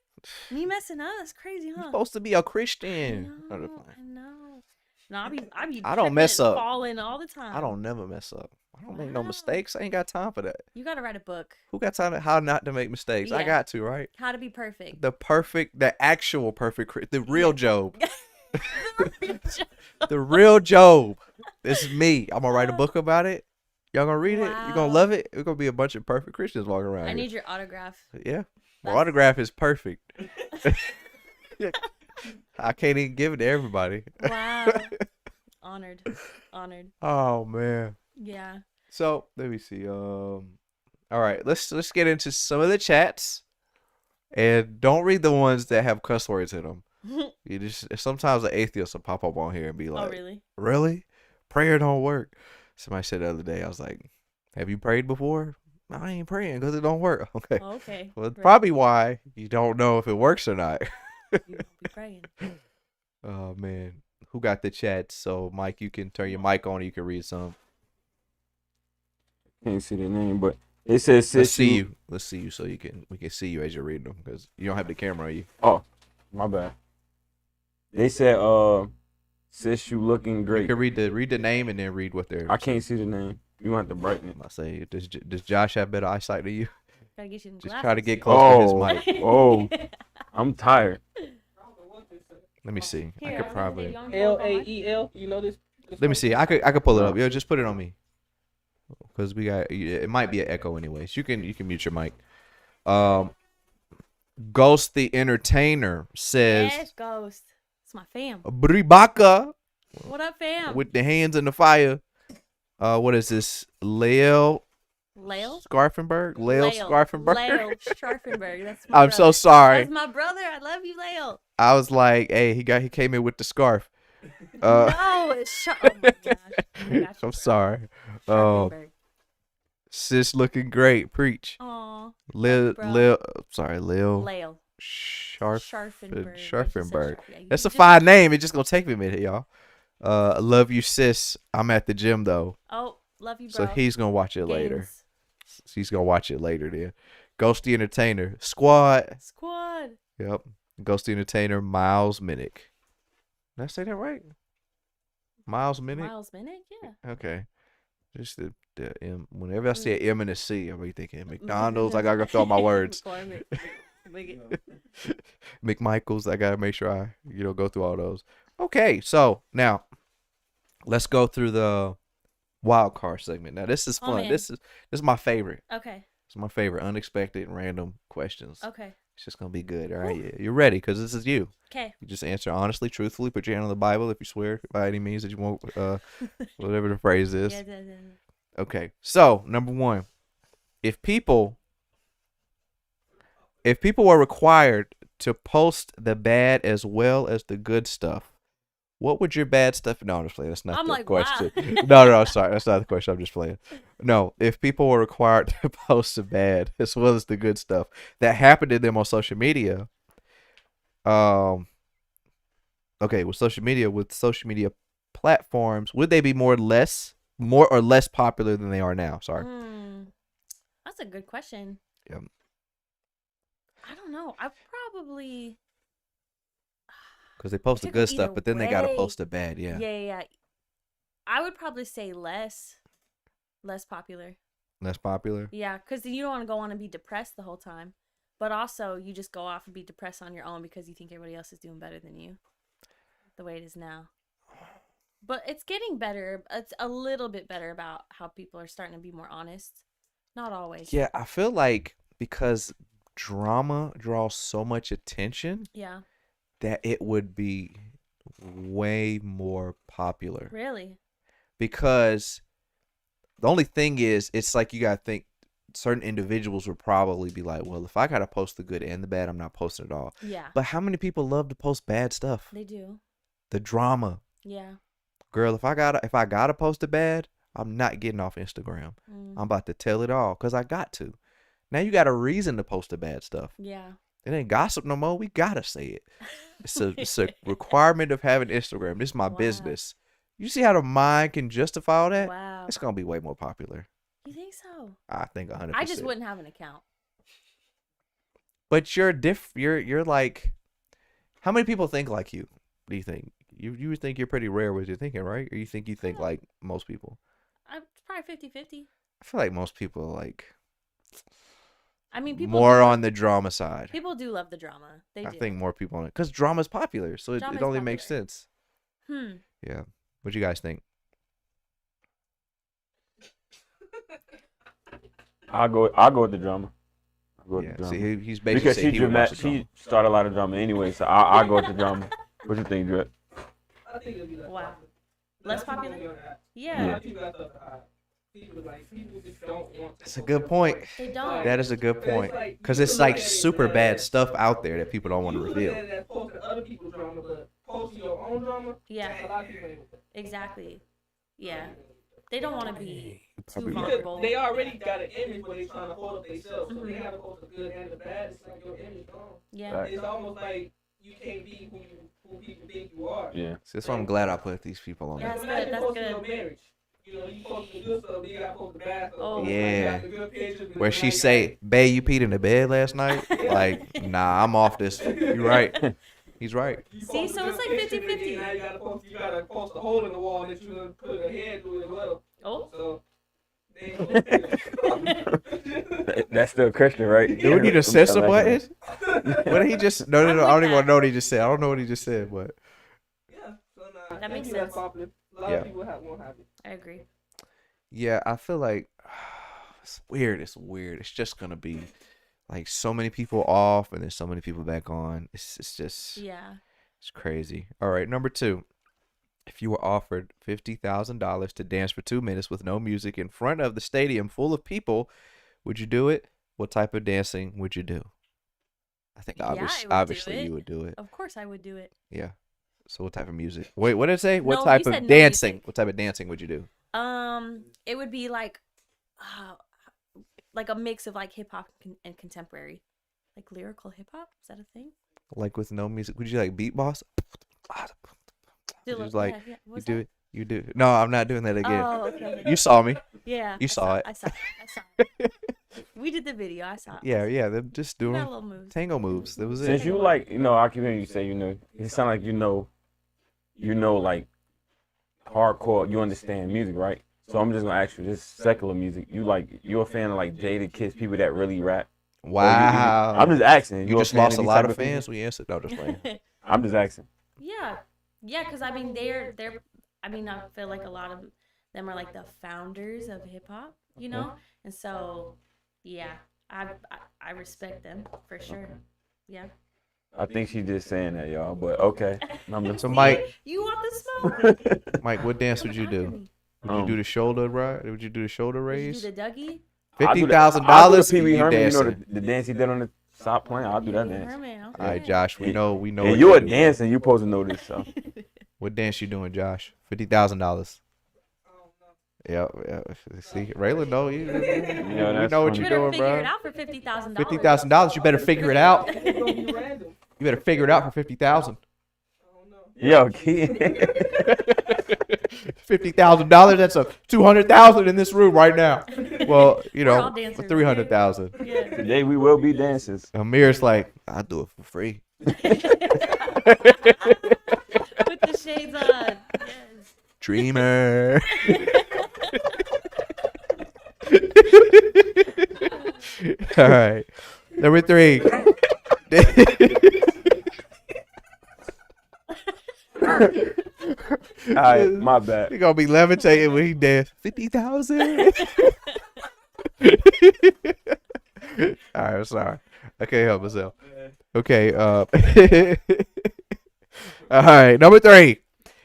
Speaker 2: Me messing up. It's crazy,
Speaker 1: You're
Speaker 2: huh?
Speaker 1: supposed to be a
Speaker 2: I
Speaker 1: Christian.
Speaker 2: know. No, I be
Speaker 1: I don't
Speaker 2: tripping
Speaker 1: mess
Speaker 2: and
Speaker 1: up.
Speaker 2: falling all the time.
Speaker 1: I don't never mess up. I don't make no
Speaker 2: Wow.
Speaker 1: mistakes. I ain't got time for that.
Speaker 2: You gotta write a book.
Speaker 1: Who got time to how not to make mistakes? I
Speaker 2: Yeah.
Speaker 1: got to, right?
Speaker 2: How to be perfect.
Speaker 1: The actual perfect, the real
Speaker 2: Yeah.
Speaker 1: Job. The real Job. This is me. I'm gonna write a book about it. Y'all gonna read it? You gonna
Speaker 2: Wow.
Speaker 1: love it? We're gonna be a bunch of perfect Christians walking around
Speaker 2: I
Speaker 1: here.
Speaker 2: need your autograph.
Speaker 1: Yeah. My
Speaker 2: That's-
Speaker 1: autograph is perfect. I can't even give it to everybody.
Speaker 2: Wow. Honored.
Speaker 1: Oh man.
Speaker 2: Yeah.
Speaker 1: So let me see. All right, let's get into some of the chats, and don't read the ones that have cuss words in them. You just sometimes an atheist will pop up on here and be like,
Speaker 2: Oh, really?
Speaker 1: "Really? Prayer don't work." Somebody said the other day, I was like, "Have you prayed before?" "No, I ain't praying because it don't work." Okay.
Speaker 2: Oh, okay.
Speaker 1: Well, it's
Speaker 2: Great.
Speaker 1: probably why you don't know if it works or not.
Speaker 2: You don't be praying.
Speaker 1: Oh man, who got the chat? So Mike, you can turn your mic on. And you can read some.
Speaker 3: Can't see the name, but it says
Speaker 1: Let's
Speaker 3: sis
Speaker 1: see you. Let's see you so we can see you as you're reading them because you don't have the camera on you.
Speaker 3: Oh, my bad. They said sis, you looking
Speaker 1: You
Speaker 3: great.
Speaker 1: can read the name and then read what they're.
Speaker 3: I can't see the name. You want to brighten it.
Speaker 1: I say, does Josh have better eyesight than you?
Speaker 2: Gotta get you some
Speaker 1: Just
Speaker 2: glasses.
Speaker 1: try to get close to his mic.
Speaker 3: Oh, I'm tired.
Speaker 1: Let me see. I
Speaker 2: Here,
Speaker 1: could
Speaker 2: I'm
Speaker 1: probably.
Speaker 2: gonna take you on my mic.
Speaker 4: LAEL. You know this?
Speaker 1: Let me see. I could pull it up. Yo, just put it on me. Because we got it might be an echo anyways. You can mute your mic. Ghost the Entertainer says
Speaker 2: Yes, Ghost. It's my fam.
Speaker 1: BRI BACA
Speaker 2: What up, fam?
Speaker 1: with the hands in the fire. What is this? Lael
Speaker 2: Lale?
Speaker 1: Scarfenberg? Lael Scarfenberg?
Speaker 2: Lale Scharfenberg. That's my
Speaker 1: I'm so
Speaker 2: brother.
Speaker 1: sorry.
Speaker 2: That's my brother. I love you, Lale.
Speaker 1: I was like, hey, he came in with the scarf.
Speaker 2: No, it's oh my gosh. I got you,
Speaker 1: I'm
Speaker 2: bro.
Speaker 1: sorry.
Speaker 2: Scharfenberg.
Speaker 1: Sis looking great. Preach.
Speaker 2: Aw.
Speaker 1: Lil
Speaker 2: bro.
Speaker 1: Lil
Speaker 2: Lale.
Speaker 1: Scharfenberg.
Speaker 2: Scharfenberg. Yeah,
Speaker 1: That's
Speaker 2: you
Speaker 1: a
Speaker 2: just-
Speaker 1: fine name. It's just gonna take me a minute, y'all. Love you, sis. I'm at the gym though,
Speaker 2: Oh, love you,
Speaker 1: so
Speaker 2: bro.
Speaker 1: he's gonna watch it later.
Speaker 2: Games.
Speaker 1: He's gonna watch it later. Then, Ghosty Entertainer Squad.
Speaker 2: Squad.
Speaker 1: Yep, Ghosty Entertainer Miles Minnick. Did I say that right? Miles Minnick.
Speaker 2: Miles Minnick? Yeah.
Speaker 1: Okay. Just the M. Whenever I see an M and a C, I'm be thinking McDonald's. I gotta throw my words. McMichaels. I gotta make sure I go through all those. Okay, so now let's go through the wild card segment. Now this is fun.
Speaker 2: Man.
Speaker 1: This is my favorite.
Speaker 2: Okay.
Speaker 1: It's my favorite. Unexpected and random questions.
Speaker 2: Okay.
Speaker 1: It's just gonna be good. All right, yeah. You're ready because this is you.
Speaker 2: Okay.
Speaker 1: You just answer honestly, truthfully. Put your hand on the Bible if you swear by any means that you won't. Whatever the phrase is.
Speaker 2: Yeah.
Speaker 1: Okay. So number one, if people were required to post the bad as well as the good stuff, what would your bad stuff? No, I'm just playing. That's not the question.
Speaker 2: Wow.
Speaker 1: No, sorry. That's not the question. I'm just playing. No, if people were required to post the bad as well as the good stuff that happened to them on social media, okay, with social media platforms, would they be more or less popular than they are now? Sorry.
Speaker 2: That's a good question.
Speaker 1: Yep.
Speaker 2: I don't know. I probably.
Speaker 1: Because they post the good stuff, but then they gotta post the bad. Yeah.
Speaker 2: Yeah. I would probably say less popular.
Speaker 1: Less popular.
Speaker 2: Yeah, because you don't want to go on and be depressed the whole time, but also you just go off and be depressed on your own because you think everybody else is doing better than you. The way it is now. But it's getting better. It's a little bit better about how people are starting to be more honest. Not always.
Speaker 1: Yeah, I feel like because drama draws so much attention.
Speaker 2: Yeah.
Speaker 1: That it would be way more popular.
Speaker 2: Really?
Speaker 1: Because the only thing is, it's like you gotta think certain individuals would probably be like, well, if I gotta post the good and the bad, I'm not posting it all.
Speaker 2: Yeah.
Speaker 1: But how many people love to post bad stuff?
Speaker 2: They do.
Speaker 1: The drama.
Speaker 2: Yeah.
Speaker 1: Girl, if I gotta post the bad, I'm not getting off Instagram. I'm about to tell it all because I got to. Now you got a reason to post the bad stuff.
Speaker 2: Yeah.
Speaker 1: It ain't gossip no more. We gotta say it. It's a requirement of having Instagram. This is my business. You see how the mind can justify all that?
Speaker 2: Wow.
Speaker 1: It's gonna be way more popular.
Speaker 2: You think so?
Speaker 1: I think 100%.
Speaker 2: I just wouldn't have an account.
Speaker 1: But you're like, how many people think like you? Do you think you think you're pretty rare with your thinking, right? Or you think like most people?
Speaker 2: I'm probably 50-50.
Speaker 1: I feel like most people are like.
Speaker 2: I mean, people
Speaker 1: more on the drama side.
Speaker 2: People do love the drama. They do.
Speaker 1: I think more people on it because drama's popular, so it only makes sense. Yeah. What do you guys think?
Speaker 3: I'll go with the drama.
Speaker 1: See, he's basically
Speaker 3: because she started a lot of drama anyway, so I'll go with the drama. What you think, Drip?
Speaker 4: I think it'll be
Speaker 2: wow. Less popular?
Speaker 4: Yeah. People just don't want.
Speaker 1: That's a good point.
Speaker 2: They don't.
Speaker 1: That is a good point. Because it's like super bad stuff out there that people don't want to reveal.
Speaker 4: Posting other people's drama, but posting your own drama.
Speaker 2: Yeah.
Speaker 4: A lot of people ain't.
Speaker 2: Exactly. Yeah. They don't want to be too
Speaker 1: Probably
Speaker 2: vulnerable.
Speaker 4: They already got an image where they're trying to hold up themselves. So they have to post the good and the bad. It's like your image gone.
Speaker 2: Yeah.
Speaker 4: It's almost like you can't be who people think you are.
Speaker 3: Yeah.
Speaker 1: So that's why I'm glad I put these people on.
Speaker 2: Yeah,
Speaker 1: there.
Speaker 2: that's good. That's good.
Speaker 4: Your marriage. You know, you post the good stuff, you gotta post the bad stuff.
Speaker 2: Oh.
Speaker 1: Yeah.
Speaker 4: You got the good pictures,
Speaker 1: Where she say, "Babe, you peed in the bed last night?" Like, nah, I'm off this. You right. He's right.
Speaker 2: See, so it's like 50-50.
Speaker 4: Now you gotta post a hole in the wall that you done put a head through as well.
Speaker 2: Oh.
Speaker 4: So
Speaker 3: That's still Christian, right?
Speaker 1: Do we need a censor button? What did he just? No. I don't even know what he just said. I don't know what he just said, but.
Speaker 4: Yeah. So nah,
Speaker 2: That makes
Speaker 4: that's
Speaker 2: sense.
Speaker 4: popular. A lot of people won't have it.
Speaker 2: I agree.
Speaker 1: Yeah, I feel like it's weird. It's just gonna be like so many people off, and then so many people back on. It's just it's crazy. All right, number 2. If you were offered $50,000 to dance for 2 minutes with no music in front of the stadium full of people, would you do it? What type of dancing would you do? I think obviously you would do it.
Speaker 2: Of course, I would do it.
Speaker 1: Yeah. So what type of music? Wait, what did it say? What
Speaker 2: No,
Speaker 1: type
Speaker 2: you
Speaker 1: of
Speaker 2: said no
Speaker 1: dancing?
Speaker 2: music.
Speaker 1: What type of dancing would you do?
Speaker 2: It would be like a mix of like hip hop and contemporary, like lyrical hip hop. Is that a thing?
Speaker 1: Like with no music? Would you like beatbox? Just like you do it. You do. No, I'm not doing that again.
Speaker 2: Oh, okay.
Speaker 1: You saw me.
Speaker 2: Yeah.
Speaker 1: You saw it.
Speaker 2: I saw it. We did the video. I saw it.
Speaker 1: Yeah. They're just
Speaker 2: We
Speaker 1: doing
Speaker 2: got little moves.
Speaker 1: tango moves. That was it.
Speaker 3: Since you like, I keep hearing you say, it sound like you know, like hardcore. You understand music, right? So I'm just gonna ask you, this secular music. You a fan of like Jada Kiss, people that really rap?
Speaker 1: Wow.
Speaker 3: I'm just asking.
Speaker 1: You
Speaker 3: a
Speaker 1: just
Speaker 3: fan
Speaker 1: lost a
Speaker 3: these
Speaker 1: lot
Speaker 3: type
Speaker 1: of fans.
Speaker 3: people?
Speaker 1: We answered. No, just playing.
Speaker 3: I'm just asking.
Speaker 2: Yeah, yeah, because I mean they're I mean I feel like a lot of them are like the founders of hip hop, you know, and so yeah, I respect them for sure. Yeah.
Speaker 3: I think she's just saying that, y'all. But okay.
Speaker 1: So Mike,
Speaker 2: You want the smoke?
Speaker 1: Mike, what dance would you
Speaker 2: Coming after
Speaker 1: do?
Speaker 2: me.
Speaker 1: Would you do the shoulder right? Would you do the shoulder
Speaker 2: Would you
Speaker 1: raise?
Speaker 2: do the Dougie?
Speaker 1: $50,000.
Speaker 3: Pee Wee
Speaker 1: You
Speaker 3: Herman, you know
Speaker 1: dancing?
Speaker 3: the dance he did on the Stop Playing. I'll do that
Speaker 2: Pee Wee
Speaker 3: dance.
Speaker 2: Herman,
Speaker 1: All right,
Speaker 2: okay.
Speaker 1: Josh. We know.
Speaker 3: And
Speaker 1: what
Speaker 3: you a
Speaker 1: do.
Speaker 3: dancer. You supposed to know this stuff.
Speaker 1: What dance you doing, Josh? $50,000. Yeah. See, Raylan, know you. We
Speaker 3: that's
Speaker 1: know what
Speaker 3: funny.
Speaker 2: You
Speaker 1: you're
Speaker 2: better
Speaker 1: doing,
Speaker 2: figure
Speaker 1: bro.
Speaker 2: it out for $50,000.
Speaker 1: $50,000. You better figure it out.
Speaker 4: It's gonna be random.
Speaker 1: You better figure it out for 50,000.
Speaker 4: I don't know.
Speaker 3: Yo, kid.
Speaker 1: $50,000. That's a 200,000 in this room right now. Well, you
Speaker 2: We're all
Speaker 1: know,
Speaker 2: dancers,
Speaker 1: 300,000.
Speaker 2: Yeah.
Speaker 3: Today we will be dancers.
Speaker 1: Amir's like, I'll do it for free.
Speaker 2: With the shades on. Yes.
Speaker 1: Dreamer. All right. Number 3.
Speaker 3: All right, my bad.
Speaker 1: He gonna be levitating when he dance. 50,000. All right, I'm sorry. I can't help myself. Okay. All right. Number 3.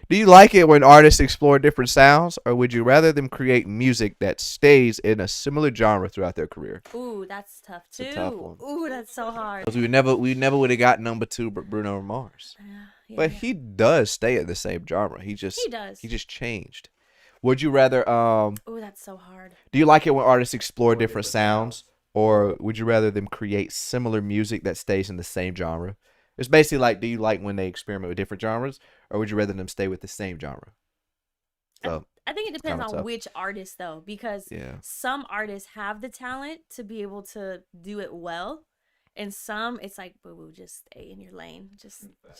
Speaker 1: Do you like it when artists explore different sounds, or would you rather them create music that stays in a similar genre throughout their career?
Speaker 2: Ooh, that's tough too.
Speaker 1: It's a tough one.
Speaker 2: Ooh, that's so hard.
Speaker 1: Because we never would have got number 2, but Bruno Mars.
Speaker 2: Yeah,
Speaker 1: But
Speaker 2: yeah.
Speaker 1: he does stay in the same genre. He
Speaker 2: He does.
Speaker 1: just changed. Would you rather
Speaker 2: Ooh, that's so hard.
Speaker 1: do you like it when artists explore different sounds, or would you rather them create similar music that stays in the same genre? It's basically like, do you like when they experiment with different genres, or would you rather them stay with the same genre? So
Speaker 2: I think it depends
Speaker 1: kinda
Speaker 2: on
Speaker 1: tough.
Speaker 2: which artist though, because
Speaker 1: yeah,
Speaker 2: some artists have the talent to be able to do it well, and some it's like, boo boo, just stay in your lane, just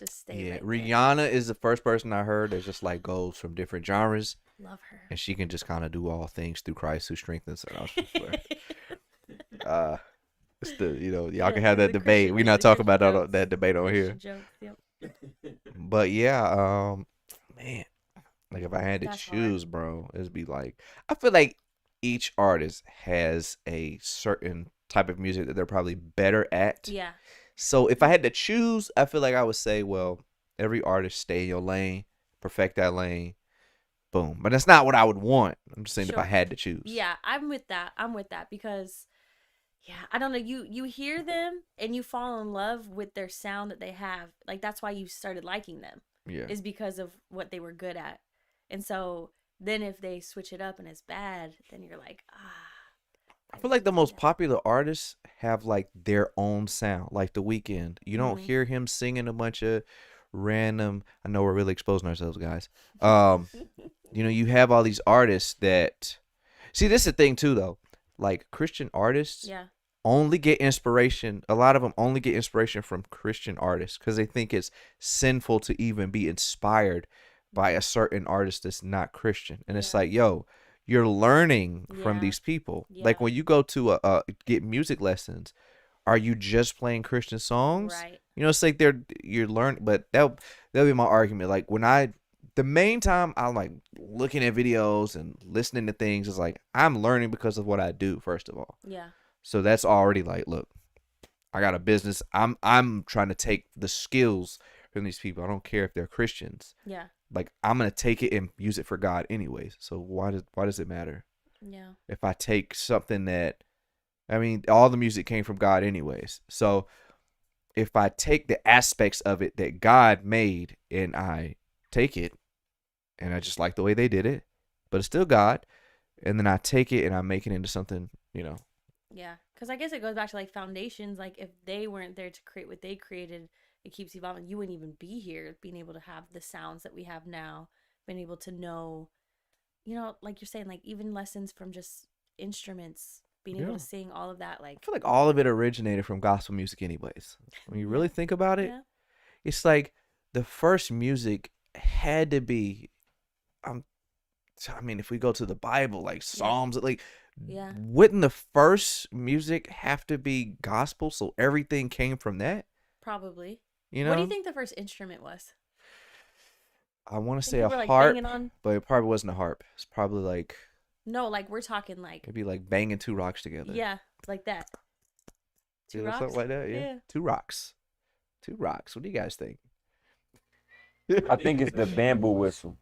Speaker 2: stay.
Speaker 1: yeah.
Speaker 2: Right there.
Speaker 1: Rihanna is the first person I heard that just like goes from different genres,
Speaker 2: Love her.
Speaker 1: and she can just kind of do all things through Christ who strengthens her. I was just like, it's the y'all can have that debate. We're not talking about that debate on here.
Speaker 2: Yep.
Speaker 1: But yeah, man, like if I had to
Speaker 2: That's
Speaker 1: choose, bro, it'd be like, I feel like each artist has a certain type of music that they're probably better at.
Speaker 2: Yeah.
Speaker 1: So if I had to choose, I feel like I would say, well, every artist stay in your lane, perfect that lane, boom. But that's not what I would want. I'm just saying if I
Speaker 2: Sure.
Speaker 1: had to choose.
Speaker 2: Yeah, I'm with that because yeah, I don't know, you hear them and you fall in love with their sound that they have. Like that's why you started liking them.
Speaker 1: Yeah.
Speaker 2: Is because of what they were good at. And so then if they switch it up and it's bad, then you're like,
Speaker 1: I feel like the most popular artists have like their own sound, like The Weeknd. You don't hear him singing a bunch of random. I know we're really exposing ourselves, guys. You have all these artists that. See, this is the thing too, though. Like Christian artists,
Speaker 2: yeah.
Speaker 1: only get inspiration. A lot of them only get inspiration from Christian artists because they think it's sinful to even be inspired by a certain artist that's not Christian. And it's like, yo, you're learning from
Speaker 2: Yeah.
Speaker 1: these people.
Speaker 2: Yeah.
Speaker 1: Like when you go to get music lessons, are you just playing Christian songs?
Speaker 2: Right.
Speaker 1: It's like you're learning. But that'll be my argument. Like the main time I'm like looking at videos and listening to things is like I'm learning because of what I do, first of all.
Speaker 2: Yeah.
Speaker 1: So that's already like, look, I got a business. I'm trying to take the skills from these people. I don't care if they're Christians.
Speaker 2: Yeah.
Speaker 1: Like I'm gonna take it and use it for God anyways. So why does it matter
Speaker 2: Yeah.
Speaker 1: if I take something that, I mean, all the music came from God anyways. So if I take the aspects of it that God made and I take it and I just like the way they did it, but it's still God, and then I take it and I make it into something,
Speaker 2: Yeah. Because I guess it goes back to like foundations. Like if they weren't there to create what they created, it keeps evolving. You wouldn't even be here being able to have the sounds that we have now, being able to know, like you're saying, like even lessons from just instruments, being able to sing all of that. Like
Speaker 1: I feel like all of it originated from gospel music anyways. When you really think about it,
Speaker 2: yeah.
Speaker 1: it's like the first music had to be, I mean, if we go to the Bible, like Psalms, like,
Speaker 2: Yeah.
Speaker 1: wouldn't the first music have to be gospel? So everything came from that,
Speaker 2: Probably.
Speaker 1: you know?
Speaker 2: What do you think the first instrument was?
Speaker 1: I want to
Speaker 2: Think
Speaker 1: say a
Speaker 2: people were, like,
Speaker 1: harp,
Speaker 2: banging on?
Speaker 1: but it probably wasn't a harp. It's probably like,
Speaker 2: No, like we're talking like,
Speaker 1: it'd be like banging two rocks together.
Speaker 2: yeah, like that. Two
Speaker 1: You know,
Speaker 2: rocks?
Speaker 1: something like that. Yeah.
Speaker 2: Yeah.
Speaker 1: Two rocks. Two rocks. What do you guys think?
Speaker 3: I think it's the bamboo whistle.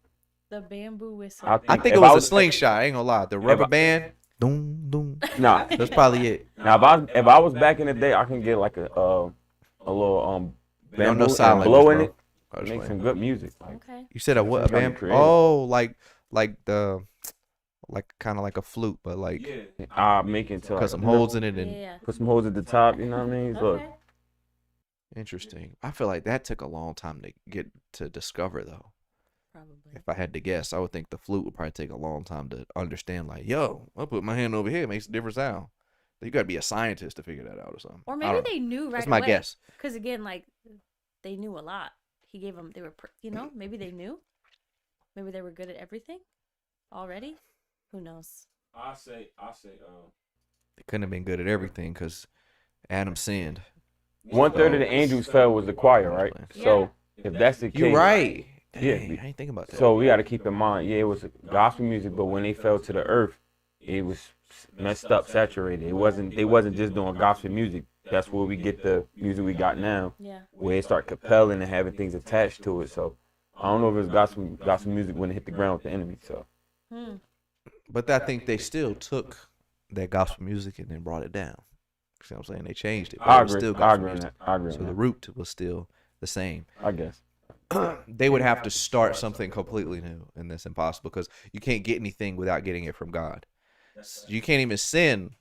Speaker 2: The bamboo whistle.
Speaker 3: I
Speaker 1: I think
Speaker 3: if
Speaker 1: it was
Speaker 3: I
Speaker 1: a slingshot. I ain't gonna lie. The rubber
Speaker 3: I-
Speaker 1: band. Doom, doom.
Speaker 3: Nah.
Speaker 1: That's probably it.
Speaker 3: Now if I was back in the day, I can get like a little
Speaker 1: You don't
Speaker 3: bamboo
Speaker 1: know sign
Speaker 3: and
Speaker 1: language,
Speaker 3: blow in
Speaker 1: bro.
Speaker 3: it.
Speaker 1: I was
Speaker 3: Make
Speaker 1: playing.
Speaker 3: some good music. Like,
Speaker 2: Okay.
Speaker 1: You said a what? A
Speaker 3: Trying to
Speaker 1: band?
Speaker 3: create it.
Speaker 1: Oh, like kind of like a flute, but like
Speaker 3: I make it to
Speaker 1: cut
Speaker 3: like
Speaker 1: some holes in it and
Speaker 2: Yeah.
Speaker 3: put some holes at the top. You know what I mean? Look,
Speaker 2: Okay.
Speaker 1: interesting. I feel like that took a long time to get to discover though.
Speaker 2: Probably.
Speaker 1: If I had to guess, I would think the flute would probably take a long time to understand. Like, yo, I'll put my hand over here, it makes a different sound. You got to be a scientist to figure that out or something.
Speaker 2: Or
Speaker 1: I
Speaker 2: maybe
Speaker 1: don't know.
Speaker 2: they knew right
Speaker 1: That's my
Speaker 2: away.
Speaker 1: guess.
Speaker 2: Because again, like they knew a lot. He gave them. They were, maybe they knew. Maybe they were good at everything already. Who knows?
Speaker 3: I say,
Speaker 1: They couldn't have been good at everything because Adam sinned.
Speaker 3: 1/3 of the angels fell was the choir, right?
Speaker 2: Yeah.
Speaker 3: So if that's the case,
Speaker 1: You're right.
Speaker 3: Yeah,
Speaker 1: Dang, I ain't think about that.
Speaker 3: So we got to keep in mind, yeah, it was gospel music, but when they fell to the earth, it was messed up, saturated. They wasn't just doing gospel music. That's where we get the music we got now,
Speaker 2: Yeah.
Speaker 3: where it start compelling and having things attached to it. So I don't know if it's gospel music when it hit the ground with the enemy. So
Speaker 2: Hmm.
Speaker 1: But I think they still took that gospel music and then brought it down. You see what I'm saying? They changed it. But
Speaker 3: I
Speaker 1: it was
Speaker 3: agree.
Speaker 1: still
Speaker 3: I
Speaker 1: gospel
Speaker 3: agree on
Speaker 1: music.
Speaker 3: that. I agree
Speaker 1: So
Speaker 3: on
Speaker 1: the
Speaker 3: that.
Speaker 1: root was still the same.
Speaker 3: I guess.
Speaker 1: They would have to start something completely new, and that's impossible because you can't get anything without getting it from God. You can't even sin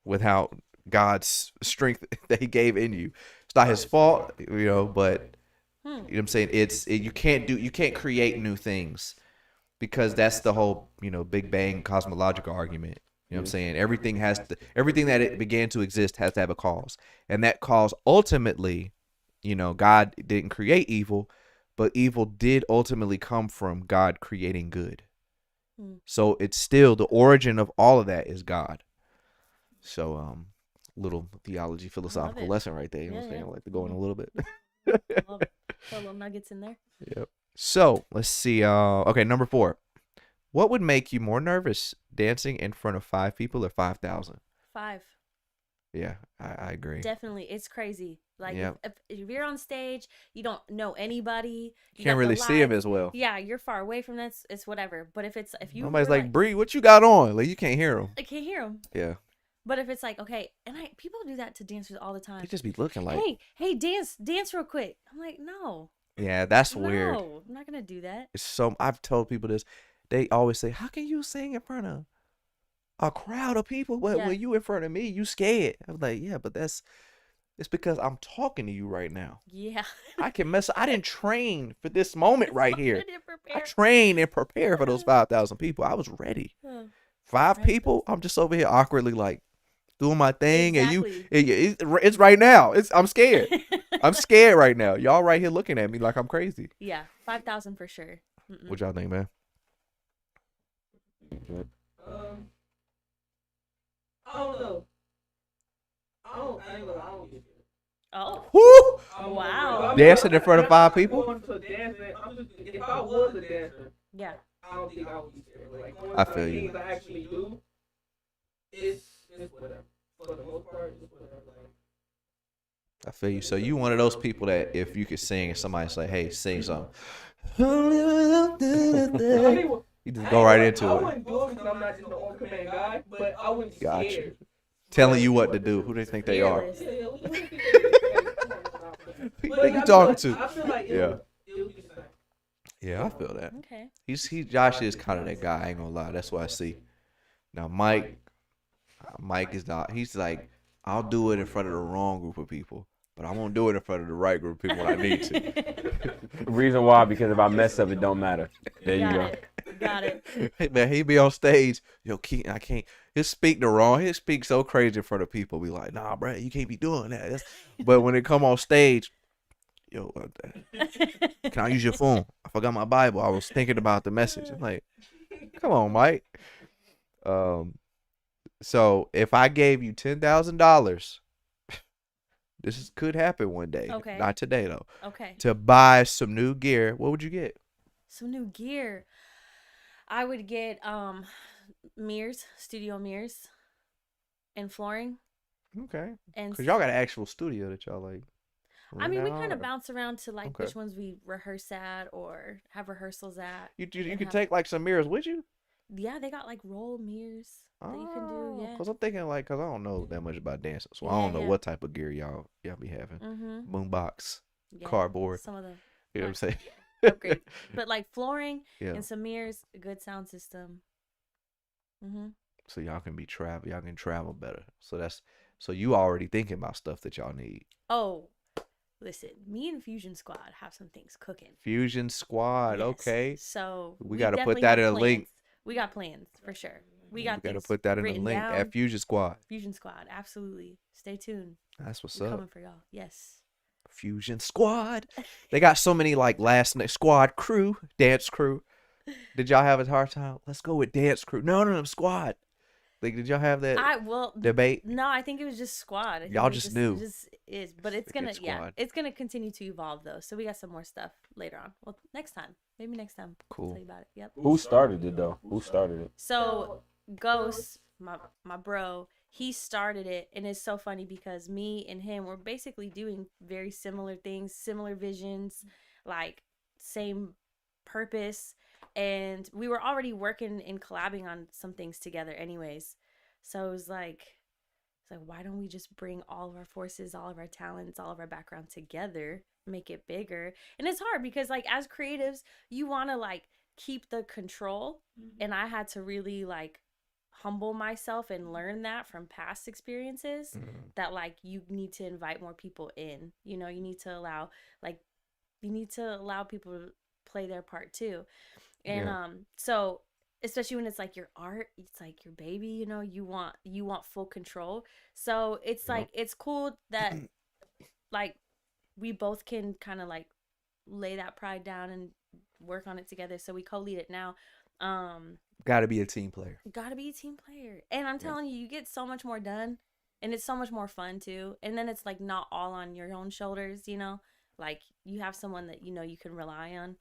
Speaker 1: without God's strength that He gave in you. It's not His fault, but you know what I'm saying. You can't create new things because that's the whole Big Bang cosmological argument. You know what I'm saying? Everything that it began to exist has to have a cause, and that cause ultimately, God didn't create evil. But evil did ultimately come from God creating good. So it's still the origin of all of that is God. So little theology philosophical lesson right there. You know what I'm saying? I like to go in a little bit.
Speaker 2: Love it. Put little nuggets in there.
Speaker 1: Yep. So let's see. Okay, number 4. What would make you more nervous, dancing in front of 5 people or 5,000?
Speaker 2: 5.
Speaker 1: Yeah, I agree.
Speaker 2: Definitely. It's crazy. Like
Speaker 1: Yep.
Speaker 2: if you're on stage, you don't know anybody.
Speaker 1: You can't really see him as well.
Speaker 2: Yeah, you're far away from that. It's whatever. But if you
Speaker 1: Nobody's
Speaker 2: were
Speaker 1: like, Bree, what you got on? Like you can't hear him.
Speaker 2: I can't hear him.
Speaker 1: Yeah.
Speaker 2: But if it's like, okay, and people do that to dancers all the time.
Speaker 1: They just be looking like.
Speaker 2: Hey, dance real quick. I'm like, no.
Speaker 1: Yeah, that's weird.
Speaker 2: No, I'm not gonna do that.
Speaker 1: I've told people this. They always say, "How can you sing in front of a crowd of people, but when you in front of me, you scared?" I'm like, "Yeah, but it's because I'm talking to you right now.
Speaker 2: Yeah.
Speaker 1: I didn't train for this moment right here.
Speaker 2: I didn't prepare.
Speaker 1: I trained and prepared for those 5,000 people. I was ready. 5 people, I'm just over here awkwardly like doing my thing,
Speaker 2: Exactly.
Speaker 1: and it's right now. I'm scared. I'm scared right now. Y'all right here looking at me like I'm crazy.
Speaker 2: Yeah, 5,000 for sure. Mm-mm.
Speaker 1: What y'all think, man?
Speaker 4: I don't know. I ain't gonna lie, I don't get it.
Speaker 2: Oh,
Speaker 1: Woo!
Speaker 2: wow.
Speaker 1: Dancing in front of 5 people?
Speaker 4: If I was a dancer,
Speaker 2: Yeah.
Speaker 4: I don't think I would be scared. Like,
Speaker 1: I feel you.
Speaker 4: things I actually do, it's whatever. For the most part, it's whatever. Like,
Speaker 1: I feel you. So you one of those people that if you could sing and somebody say, "Hey, sing something," you just go right into
Speaker 4: I
Speaker 1: it.
Speaker 4: wouldn't do it because I'm not just an on command guy, but I wouldn't be
Speaker 1: Gotcha.
Speaker 4: scared.
Speaker 1: Telling you what to do. Who do they think they are?
Speaker 2: Fearless.
Speaker 4: Yeah, what do you think?
Speaker 1: Who you think you talking to?
Speaker 4: I feel like
Speaker 1: Yeah.
Speaker 4: it would be the same.
Speaker 1: Yeah, I feel that.
Speaker 2: Okay.
Speaker 1: Josh is kind of that guy. I ain't gonna lie. That's what I see. Now Mike is not. He's like, I'll do it in front of the wrong group of people, but I won't do it in front of the right group of people when I need to.
Speaker 3: Reason why, because if I mess up, it don't matter. There you go.
Speaker 2: Got it.
Speaker 1: Hey, man, he be on stage. Yo, Keaton, I can't. He'll speak He'll speak so crazy in front of people. Be like, nah, bro, you can't be doing that. But when it come on stage, yo, can I use your phone? I forgot my Bible. I was thinking about the message. I'm like, Come on, Mike. So if I gave you $10,000, could happen one day.
Speaker 2: Okay.
Speaker 1: Not today though.
Speaker 2: Okay.
Speaker 1: To buy some new gear, what would you get?
Speaker 2: Some new gear. I would get mirrors, studio mirrors, and flooring.
Speaker 1: Okay.
Speaker 2: And
Speaker 1: Cause y'all got an actual studio that y'all like.
Speaker 2: I mean, we
Speaker 1: rent
Speaker 2: kind
Speaker 1: out,
Speaker 2: of
Speaker 1: or-
Speaker 2: bounce around to like
Speaker 1: Okay.
Speaker 2: which ones we rehearse at or have rehearsals at.
Speaker 1: You
Speaker 2: and
Speaker 1: could
Speaker 2: have-
Speaker 1: take like some mirrors with you.
Speaker 2: Yeah, they got like roll mirrors that you can do. Yeah.
Speaker 1: Cause I'm thinking like, cause I don't know that much about dancing, so I
Speaker 2: Yeah,
Speaker 1: don't know
Speaker 2: yeah.
Speaker 1: what type of gear y'all be having.
Speaker 2: Mm-hmm.
Speaker 1: Boombox,
Speaker 2: Yeah,
Speaker 1: cardboard.
Speaker 2: Some of the
Speaker 1: You know what I'm saying?
Speaker 2: upgrades, but like flooring
Speaker 1: Yeah.
Speaker 2: and some mirrors, a good sound system. Mm-hmm.
Speaker 1: So y'all can y'all can travel better. So you already thinking about stuff that y'all need.
Speaker 2: Oh, listen, me and Fusion Squad have some things cooking.
Speaker 1: Fusion Squad,
Speaker 2: Yes.
Speaker 1: okay.
Speaker 2: So
Speaker 1: We gotta put
Speaker 2: definitely
Speaker 1: that
Speaker 2: have
Speaker 1: in a link.
Speaker 2: plans. We got plans for sure. We got
Speaker 1: gotta
Speaker 2: things
Speaker 1: put that in the
Speaker 2: written
Speaker 1: link
Speaker 2: down.
Speaker 1: at Fusion Squad.
Speaker 2: Fusion Squad, absolutely. Stay tuned.
Speaker 1: That's what's
Speaker 2: We're
Speaker 1: up.
Speaker 2: coming for y'all. Yes.
Speaker 1: Fusion Squad. They got so many like last name squad crew, dance crew. Did y'all have a hard time? Let's go with dance crew. No, squad. Like, did y'all have that debate?
Speaker 2: No, I think it was just squad. I think
Speaker 1: Y'all
Speaker 2: it
Speaker 1: just
Speaker 2: just
Speaker 1: knew.
Speaker 2: It just is, but it's
Speaker 1: Forget
Speaker 2: gonna
Speaker 1: squad.
Speaker 2: it's gonna continue to evolve though. So we got some more stuff later on. Well, next time, maybe next time. I'll
Speaker 1: Cool.
Speaker 2: tell you about it. Yep.
Speaker 3: Who started it though? Who started it?
Speaker 2: So Ghost, my bro, he started it, and it's so funny because me and him were basically doing very similar things, similar visions, like same purpose, and we were already working and collabing on some things together anyways. So it was like why don't we just bring all of our forces, all of our talents, all of our background together, make it bigger? And it's hard because like as creatives, you want to like keep the control, and I had to really like humble myself and learn that from past experiences that like you need to invite more people in. You know, you need to allow people to play their part too. And so especially when it's like your art, it's like your baby, you know, you want full control. So it's like it's cool that like we both can kind of like lay that pride down and work on it together. So we co-lead it now.
Speaker 1: Gotta be a team player.
Speaker 2: Gotta be a team player. And I'm telling you, you get so much more done, and it's so much more fun too. And then it's like not all on your own shoulders, you know, like you have someone that you know you can rely on.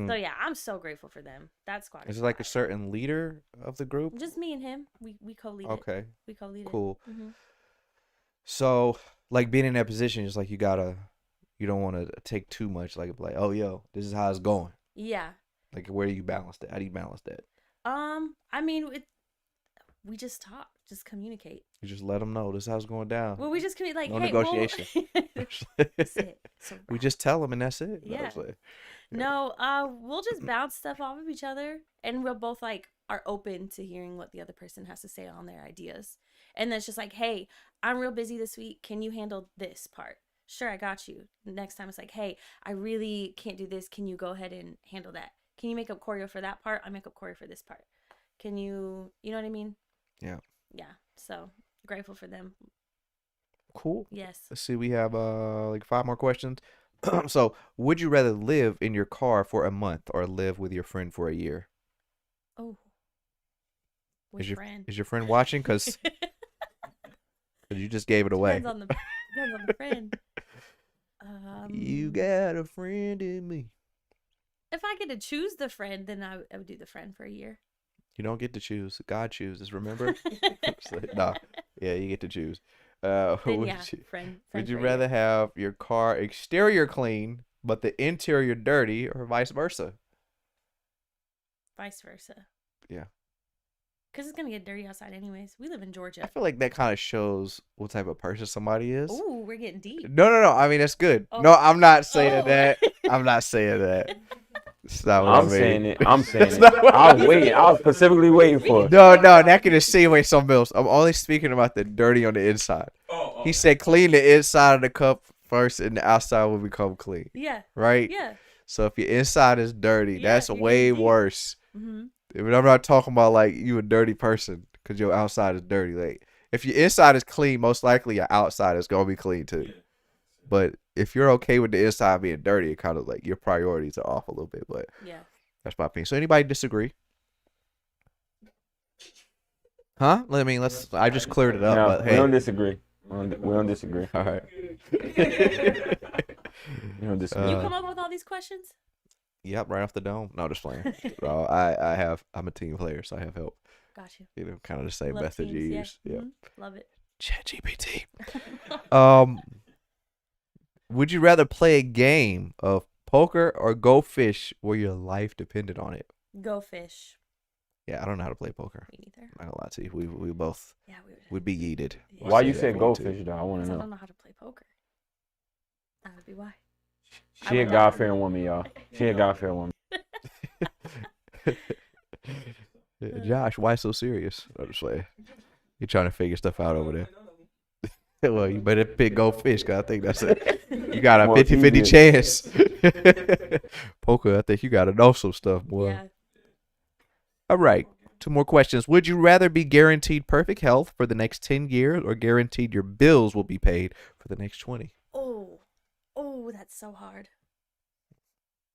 Speaker 2: So yeah, I'm so grateful for them. That squad
Speaker 1: Is it like a certain leader of the group?
Speaker 2: just me and him. We co-lead it.
Speaker 1: Okay,
Speaker 2: We co-lead
Speaker 1: cool.
Speaker 2: it. Mm-hmm.
Speaker 1: So like being in that position is like you don't want to take too much. Like oh yo, this is how it's going.
Speaker 2: Yeah.
Speaker 1: Like where do you balance that? How do you balance that?
Speaker 2: I mean, we just talk, just communicate.
Speaker 1: You just let them know this is how it's going down.
Speaker 2: Well, we just communicate like,
Speaker 1: No
Speaker 2: hey,
Speaker 1: negotiation.
Speaker 2: That's it. So
Speaker 1: We just tell them and that's it.
Speaker 2: Yeah.
Speaker 1: That's it.
Speaker 2: no, we'll just bounce stuff off of each other, and we'll both like are open to hearing what the other person has to say on their ideas. And then it's just like, hey, I'm real busy this week. Can you handle this part? Sure, I got you. Next time it's like, hey, I really can't do this. Can you go ahead and handle that? Can you make up choreo for that part? I make up choreo for this part. Can you know what I mean?
Speaker 1: Yeah.
Speaker 2: Yeah. So grateful for them.
Speaker 1: Cool.
Speaker 2: Yes.
Speaker 1: Let's see. We have like 5 more questions. So, would you rather live in your car for a month or live with your friend for a year?
Speaker 2: Oh. Which friend?
Speaker 1: Is your friend watching? Because you just gave it away.
Speaker 2: Depends on the friend.
Speaker 1: You got a friend in me.
Speaker 2: If I get to choose the friend, then I would do the friend for a year.
Speaker 1: You don't get to choose. God chooses. Remember? Nah. Yeah, you get to choose. Would you
Speaker 2: for a
Speaker 1: rather
Speaker 2: year.
Speaker 1: have your car exterior clean but the interior dirty, or vice versa?
Speaker 2: Vice versa.
Speaker 1: Yeah.
Speaker 2: Because it's going to get dirty outside anyways. We live in
Speaker 1: I
Speaker 2: Georgia.
Speaker 1: feel like that kind of shows what type of person somebody is.
Speaker 2: Ooh, we're getting deep.
Speaker 1: No. I mean, that's good.
Speaker 2: Oh.
Speaker 1: No, I'm not saying
Speaker 2: Oh.
Speaker 1: that. I'm not saying that. It's not what
Speaker 3: I'm
Speaker 1: I mean.
Speaker 3: saying it. I'm saying
Speaker 1: It's
Speaker 3: it.
Speaker 1: not what
Speaker 3: I was waiting. I was specifically waiting for it.
Speaker 1: No, that can insinuate something else. I'm only speaking about the dirty on the inside. He said clean the inside of the cup first and the outside will become clean.
Speaker 2: Yeah.
Speaker 1: Right?
Speaker 2: Yeah.
Speaker 1: So if your inside is dirty,
Speaker 2: Yeah,
Speaker 1: that's
Speaker 2: you're
Speaker 1: way
Speaker 2: getting deep.
Speaker 1: worse.
Speaker 2: Mm-hmm.
Speaker 1: I'm not talking about like you a dirty person because your outside is dirty. Like if your inside is clean, most likely your outside is gonna be clean too. But if you're okay with the inside being dirty, it kind of like your priorities are off a little bit. But
Speaker 2: Yeah.
Speaker 1: that's my opinion. So anybody disagree? Huh? I just cleared it up,
Speaker 3: No,
Speaker 1: but
Speaker 3: we
Speaker 1: hey.
Speaker 3: don't disagree. We don't disagree.
Speaker 1: All right.
Speaker 3: We don't disagree.
Speaker 2: You come up with all these questions?
Speaker 1: Yep, right off the dome. No, just playing. No, I'm a team player, so I have help.
Speaker 2: Got you.
Speaker 1: You know, kind of the same
Speaker 2: Love
Speaker 1: method you
Speaker 2: teams, yeah.
Speaker 1: use. Yep.
Speaker 2: Love it.
Speaker 1: ChatGPT. Would you rather play a game of poker or go fish where your life depended on it?
Speaker 2: Go fish.
Speaker 1: Yeah, I don't know how to play poker.
Speaker 2: Me neither.
Speaker 1: I'm not gonna lie to you. We both
Speaker 2: Yeah, we
Speaker 1: would be yeeted.
Speaker 2: Yeah.
Speaker 3: Why
Speaker 1: Say
Speaker 3: you
Speaker 1: that
Speaker 3: said
Speaker 1: for
Speaker 3: go
Speaker 1: too.
Speaker 3: fish though? I want to
Speaker 2: I
Speaker 3: know.
Speaker 2: don't know how to play poker. That would be why.
Speaker 3: She a God fearing woman, y'all. She a God fearing woman.
Speaker 1: Josh, why so serious? I'm just saying. You're trying to figure stuff out over there. Well, you better pick go fish, because I think that's it. You got a
Speaker 3: More
Speaker 1: 50-50
Speaker 3: easier.
Speaker 1: chance. Poker, I think you got to know some stuff, boy.
Speaker 2: Yeah.
Speaker 1: All right. 2 more questions. Would you rather be guaranteed perfect health for the next 10 years or guaranteed your bills will be paid for the next 20?
Speaker 2: Oh, that's so hard.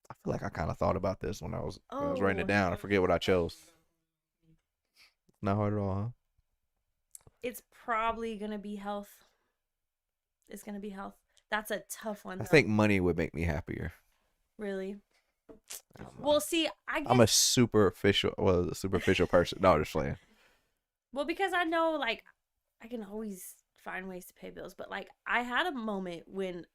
Speaker 1: I feel like I kind of thought about this when I was writing it
Speaker 2: Oh.
Speaker 1: down. I forget what I chose. Not hard at all, huh?
Speaker 2: It's probably gonna be health. It's gonna be health. That's a tough one.
Speaker 1: I
Speaker 2: Though.
Speaker 1: think money would make me happier.
Speaker 2: Really.
Speaker 1: I don't know.
Speaker 2: Well, see, I guess.
Speaker 1: I'm a superficial person. No, just playing.
Speaker 2: Well, because I know, like, I can always find ways to pay bills, but like, I had a moment when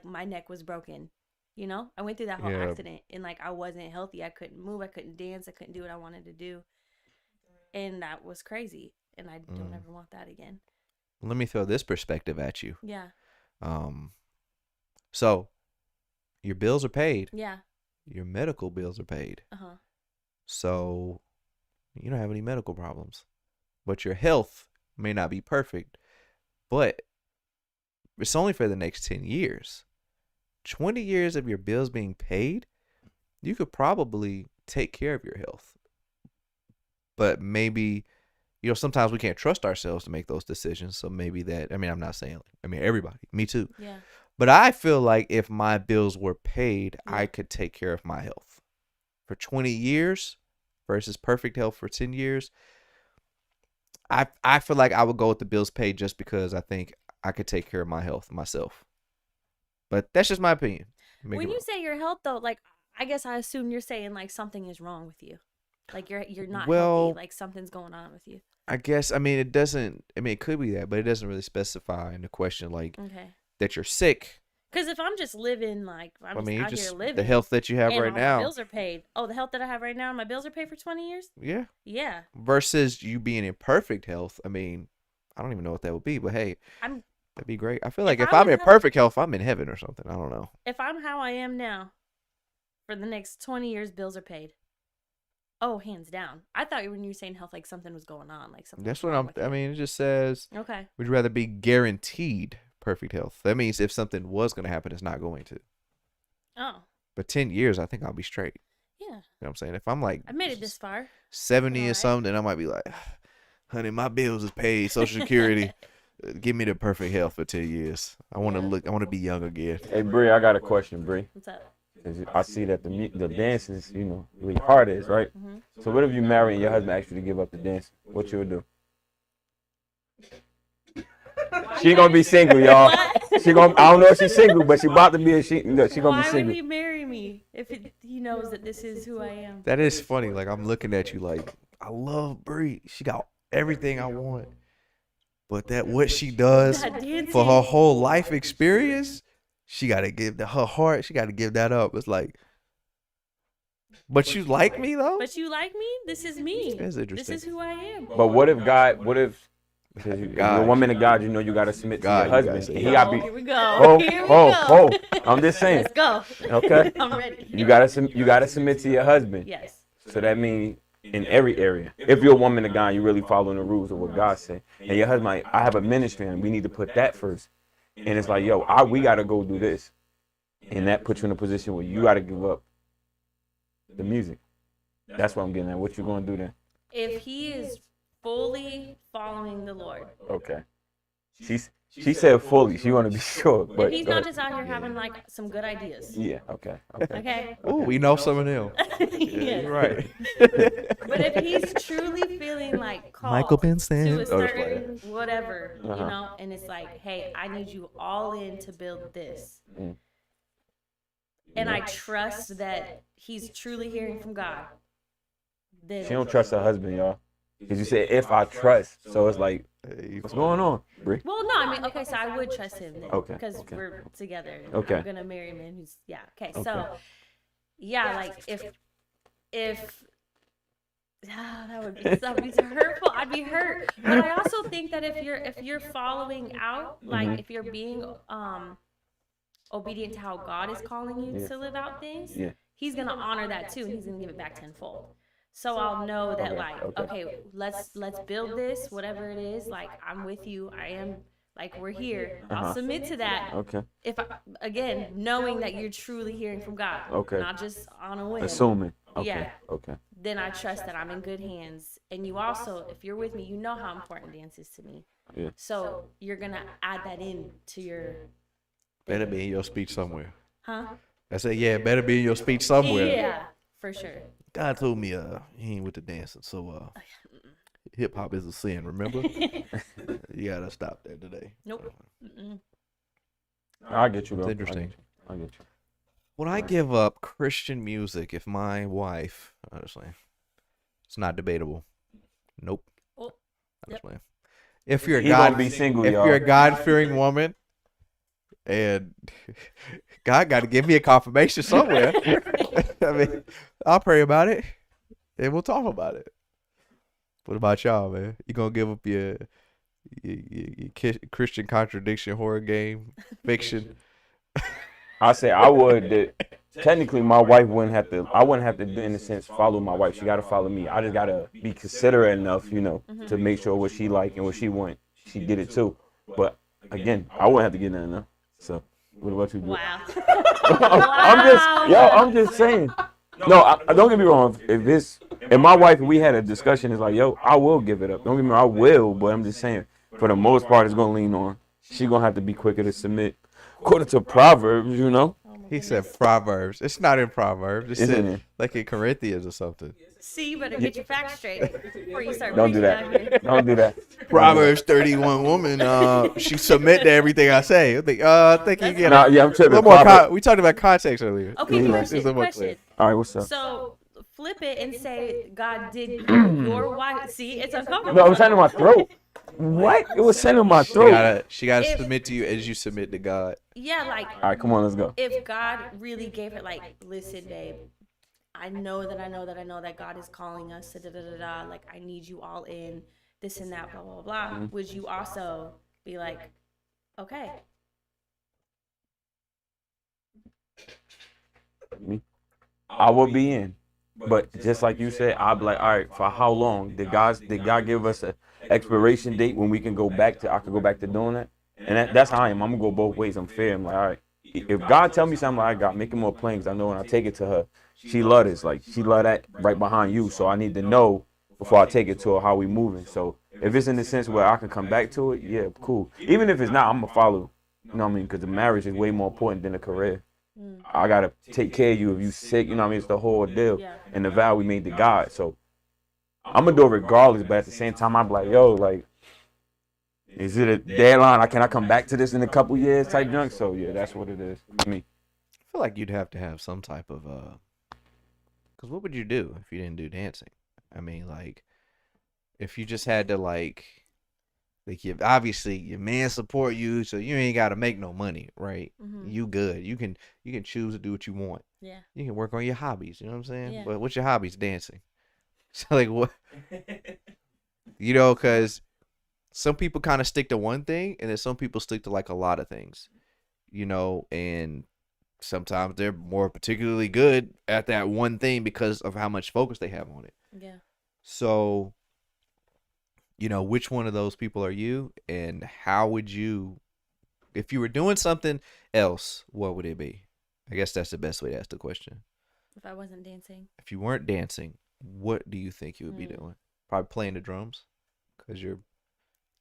Speaker 2: my neck was broken. You know, I went through that whole
Speaker 1: Yeah.
Speaker 2: accident, and like, I wasn't healthy. I couldn't move. I couldn't dance. I couldn't do what I wanted to do, and that was crazy. And I don't ever want that again.
Speaker 1: Let me throw this perspective at you.
Speaker 2: Yeah.
Speaker 1: So your bills are paid.
Speaker 2: Yeah.
Speaker 1: Your medical bills are paid.
Speaker 2: Uh-huh.
Speaker 1: So you don't have any medical problems. But your health may not be perfect, but it's only for the next 10 years. 20 years of your bills being paid, you could probably take care of your health. But maybe, sometimes we can't trust ourselves to make those decisions. So maybe I'm not saying, everybody, me too.
Speaker 2: Yeah.
Speaker 1: But I feel like if my bills were paid,
Speaker 2: Yeah.
Speaker 1: I could take care of my health. For 20 years versus perfect health for 10 years, I feel like I would go with the bills paid just because I think I could take care of my health myself. But that's just my opinion.
Speaker 2: When you say your health, though, like, I guess I assume you're saying like something is wrong with you, like you're not healthy, like something's going on with you.
Speaker 1: I guess it doesn't. It could be that, but it doesn't really specify in the question like that you're sick.
Speaker 2: Because if I'm just living, like, I'm just out here living,
Speaker 1: the health that you have
Speaker 2: and
Speaker 1: right
Speaker 2: all
Speaker 1: now.
Speaker 2: my bills are paid. Oh, the health that I have right now, my bills are paid for 20 years.
Speaker 1: Yeah.
Speaker 2: Yeah.
Speaker 1: Versus you being in perfect health. I don't even know what that would be, but hey, that'd be great. I feel like if I'm in perfect health, I'm in heaven or something. I don't know. If
Speaker 2: I'm how I am now, for the next 20 years, bills are paid. Oh, hands down. I thought when you were saying health, like something was going on, like something.
Speaker 1: That's what it just says.
Speaker 2: Okay.
Speaker 1: Would you rather be guaranteed perfect health? That means if something was going to happen, it's not going to.
Speaker 2: Oh.
Speaker 1: But 10 years, I think I'll be straight.
Speaker 2: Yeah.
Speaker 1: You know what I'm saying? If I'm like,
Speaker 2: I made it this far.
Speaker 1: 70 or something, I might be like, honey, my bills is paid, Social Security. Give me the perfect health for 10 years. I want to be young again.
Speaker 3: Hey, Bree, I got a question, Bree.
Speaker 2: What's up?
Speaker 3: I see that the dance is, really hard is, right?
Speaker 2: Mm-hmm.
Speaker 3: So what if you marry and your husband asks you to give up the dance? What you would do? She gonna be single, y'all. I don't know if she's single, but she about to be she gonna be single.
Speaker 2: Why would he marry me if he knows that this is who I am?
Speaker 1: That is funny. Like, I'm looking at you like, I love Bree. She got everything I want. But what she does for her whole life experience, she got to give her heart. She got to give that up. It's like, but you like me though?
Speaker 2: But you like me? This is me.
Speaker 1: That's interesting.
Speaker 2: This is who I am.
Speaker 3: But what if you're a woman of God, you got to submit to your husband. And he got to be.
Speaker 2: Here we go.
Speaker 3: I'm just saying.
Speaker 2: Let's go.
Speaker 3: Okay.
Speaker 2: I'm ready.
Speaker 3: You got to submit to your husband.
Speaker 2: Yes.
Speaker 3: So that means in every area. If you're a woman of God, you're really following the rules of what God said. And your husband, I have a ministry and we need to put that first. And it's like, we got to go do this. And that puts you in a position where you got to give up the music. That's what I'm getting at. What you going to do then?
Speaker 2: If he is fully following the Lord.
Speaker 3: Okay. She She said fully. She want to be sure. But
Speaker 2: If he's
Speaker 3: go
Speaker 2: not
Speaker 3: ahead.
Speaker 2: just out here having like some good ideas.
Speaker 3: Yeah. Okay.
Speaker 2: Okay.
Speaker 1: Oh, we know some of them. Yeah,
Speaker 2: Yes.
Speaker 1: you're right.
Speaker 2: But if he's truly feeling like called
Speaker 1: Michael
Speaker 2: to
Speaker 1: Benson.
Speaker 2: a
Speaker 1: Oh, just
Speaker 2: certain whatever, you
Speaker 3: Uh-huh.
Speaker 2: know, and it's like, hey, I need you all in to build this.
Speaker 3: Mm.
Speaker 2: And I trust that he's truly hearing from God. Then
Speaker 3: She don't trust her husband, y'all. Cause you said if I trust, so it's like,
Speaker 1: Hey,
Speaker 3: what's going on, Brie?
Speaker 2: well, no, I mean, okay, so I would trust him then,
Speaker 3: Okay,
Speaker 2: because
Speaker 3: okay.
Speaker 2: we're together. And
Speaker 3: Okay.
Speaker 2: I'm gonna marry a man who's okay.
Speaker 3: Okay.
Speaker 2: So, yeah, like if that would be so hurtful. I'd be hurt. But I also think that if you're following out, like
Speaker 3: Mhm.
Speaker 2: if you're being obedient to how God is calling you
Speaker 3: Yeah.
Speaker 2: to live out things,
Speaker 3: Yeah.
Speaker 2: He's gonna honor that too, and He's gonna give it back tenfold. So I'll know that,
Speaker 3: Okay,
Speaker 2: like, okay, let's build this, whatever it is. Like, I'm with you. I am, like, we're here. I'll
Speaker 3: Uh-huh.
Speaker 2: submit to that.
Speaker 3: Okay.
Speaker 2: If again, knowing that you're truly hearing from God,
Speaker 3: Okay.
Speaker 2: not just on a whim.
Speaker 3: Assuming. Okay.
Speaker 2: Yeah.
Speaker 3: Okay.
Speaker 2: Then I trust that I'm in good hands. And you also, if you're with me, you know how important dance is to me.
Speaker 3: Yeah.
Speaker 2: So you're gonna add that in to your,
Speaker 1: better be in your speech somewhere.
Speaker 2: huh?
Speaker 1: I said, yeah, better be in your speech somewhere.
Speaker 2: Yeah, for sure.
Speaker 1: God told me, he ain't with the dancing, so hip hop is a sin. Remember? You gotta stop that today.
Speaker 2: Nope. Mm-mm.
Speaker 3: I get you, though.
Speaker 1: It's interesting.
Speaker 3: I get you.
Speaker 1: Would I give up Christian music if my wife, honestly, it's not debatable. Nope.
Speaker 2: Oh, yep.
Speaker 1: Honestly. If you're a
Speaker 3: He gonna
Speaker 1: God,
Speaker 3: be single,
Speaker 1: if
Speaker 3: y'all.
Speaker 1: you're a God-fearing woman, and God got to give me a confirmation somewhere. I mean, I'll pray about it, and we'll talk about it. What about y'all, man? You gonna give up your Christian contradiction horror game fiction?
Speaker 3: I say I would. That technically, my wife wouldn't have to. I wouldn't have to, in a sense, follow my wife. She got to follow me. I just gotta be considerate enough, to make sure what she like and what she want, she get it too. But again, I wouldn't have to get nothing enough. So, what about you? Drew?
Speaker 2: Wow.
Speaker 3: I'm just saying. No, I don't get me wrong. If this, and my wife, we had a discussion. It's like, yo, I will give it up. Don't get me wrong, I will. But I'm just saying, for the most part, it's gonna lean on. She gonna have to be quicker to submit. According to Proverbs,
Speaker 1: He said Proverbs. It's not in Proverbs. It's
Speaker 3: Isn't
Speaker 1: in,
Speaker 3: it?
Speaker 1: like in Corinthians or something.
Speaker 2: See, you better get your facts straight before you start
Speaker 3: Don't do
Speaker 2: preaching out here.
Speaker 3: that. Don't do that.
Speaker 1: Proverbs 31 woman. She submit to everything I say. I think you get
Speaker 3: Nah, yeah, I'm
Speaker 1: a
Speaker 3: tripping.
Speaker 1: little more.
Speaker 3: Proverbs.
Speaker 1: We talked about context earlier.
Speaker 2: Okay,
Speaker 3: Yeah.
Speaker 2: question.
Speaker 1: It's a little more
Speaker 2: question.
Speaker 3: All right, what's up?
Speaker 2: So flip it and say God did your wife. See, it's uncomfortable.
Speaker 3: No, it was sending my throat. What? It was sending my
Speaker 1: She
Speaker 3: throat.
Speaker 1: gotta
Speaker 2: If-
Speaker 1: submit to you as you submit to God.
Speaker 2: Yeah, like
Speaker 3: All right, come on, let's go.
Speaker 2: if God really gave her, like, listen, babe, I know that God is calling us to da da da da. Like, I need you all in this and that, blah blah blah.
Speaker 3: Mm-hmm.
Speaker 2: Would you also be like, okay?
Speaker 3: Me, I will be in, but just like you said, I'll be like, all right, for how long? Did God give us an expiration date when we can go back to? I could go back to doing that, and that's how I am. I'm gonna go both ways. I'm fair. I'm like, all right, if God tell me something, like, I got making more plans. I know when I take it to her, she love this. Like, she love that right behind you. So I need to know before I take it to her how we moving. So if it's in the sense where I can come back to it, yeah, cool. Even if it's not, I'm gonna follow. You know what I mean? Because the marriage is way more important than the career. I gotta take care of you if you sick. You know what I mean? It's the whole deal.
Speaker 2: Yeah.
Speaker 3: And the vow we made to God. So I'm gonna do it regardless. But at the same time, I'm like, yo, like, is it a deadline? Can I come back to this in a couple years type junk? So yeah, that's what it is. Me.
Speaker 1: I feel like you'd have to have some type of because what would you do if you didn't do dancing? I mean, like, if you just had to like you obviously your man support you, so you ain't got to make no money, right?
Speaker 2: Mhm.
Speaker 1: You good. You can choose to do what you want.
Speaker 2: Yeah.
Speaker 1: You can work on your hobbies. You know what I'm saying?
Speaker 2: Yeah.
Speaker 1: But what's your hobbies? Dancing. So like what? Because some people kind of stick to one thing, and then some people stick to like a lot of things. And sometimes they're more particularly good at that one thing because of how much focus they have on it.
Speaker 2: Yeah.
Speaker 1: So, which one of those people are you, and how would you, if you were doing something else, what would it be? I guess that's the best way to ask the question.
Speaker 2: If I wasn't dancing.
Speaker 1: If you weren't dancing, what do you think you would be doing? Probably playing the drums, because you're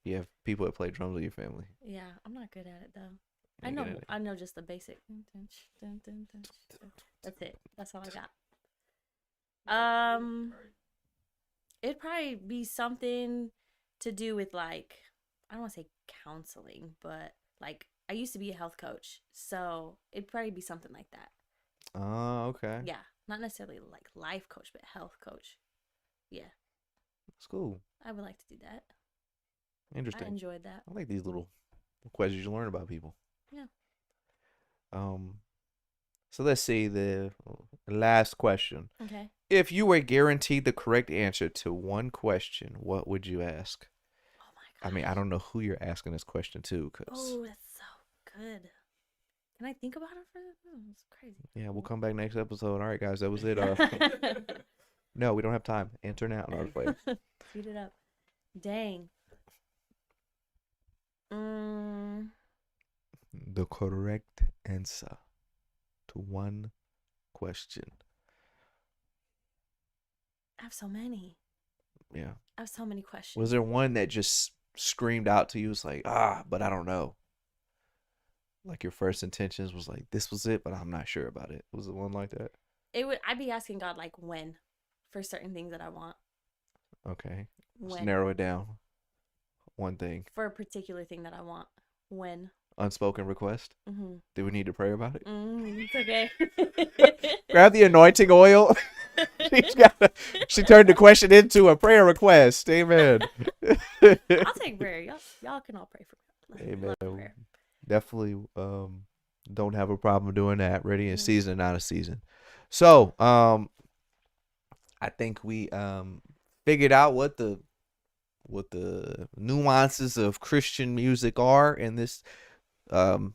Speaker 1: You have people that play drums with your family.
Speaker 2: Yeah, I'm not good at it though.
Speaker 1: You ain't good at it.
Speaker 2: I know just the basic. That's it. That's all I got. It'd probably be something to do with like, I don't want to say counseling, but like I used to be a health coach, so it'd probably be something like that.
Speaker 1: Oh, okay.
Speaker 2: Yeah, not necessarily like life coach, but health coach. Yeah,
Speaker 1: That's cool.
Speaker 2: I would like to do that.
Speaker 1: Interesting.
Speaker 2: I enjoyed that.
Speaker 1: I like these little questions you learn about people.
Speaker 2: Yeah.
Speaker 1: So let's see the last question.
Speaker 2: Okay.
Speaker 1: If you were guaranteed the correct answer to one question, what would you ask?
Speaker 2: Oh my god.
Speaker 1: I mean, I don't know who you're asking this question to, cause
Speaker 2: Oh, that's so good. Can I think about it for that? Oh, it's crazy.
Speaker 1: yeah, we'll come back next episode. All right, guys, that was it. No, we don't have time. Answer now. No, just play.
Speaker 2: Speed it up. Dang.
Speaker 1: The correct answer to one question.
Speaker 2: I have so many.
Speaker 1: Yeah.
Speaker 2: I have so many questions.
Speaker 1: Was there one that just screamed out to you? It's like, but I don't know. Like your first intentions was like, this was it, but I'm not sure about it. Was it one like that?
Speaker 2: I'd be asking God like when for certain things that I want.
Speaker 1: Okay. Let's
Speaker 2: When.
Speaker 1: narrow it down. One thing.
Speaker 2: For a particular thing that I want. When.
Speaker 1: Unspoken request.
Speaker 2: Mm-hmm.
Speaker 1: Do we need to pray about it?
Speaker 2: It's okay.
Speaker 1: Grab the anointing oil. She turned the question into a prayer request. Amen.
Speaker 2: I'll take prayer. Y'all can all pray for me.
Speaker 1: Amen. Definitely don't have a problem doing that. Ready in season, not a season. So I think we figured out what the nuances of Christian music are in this 1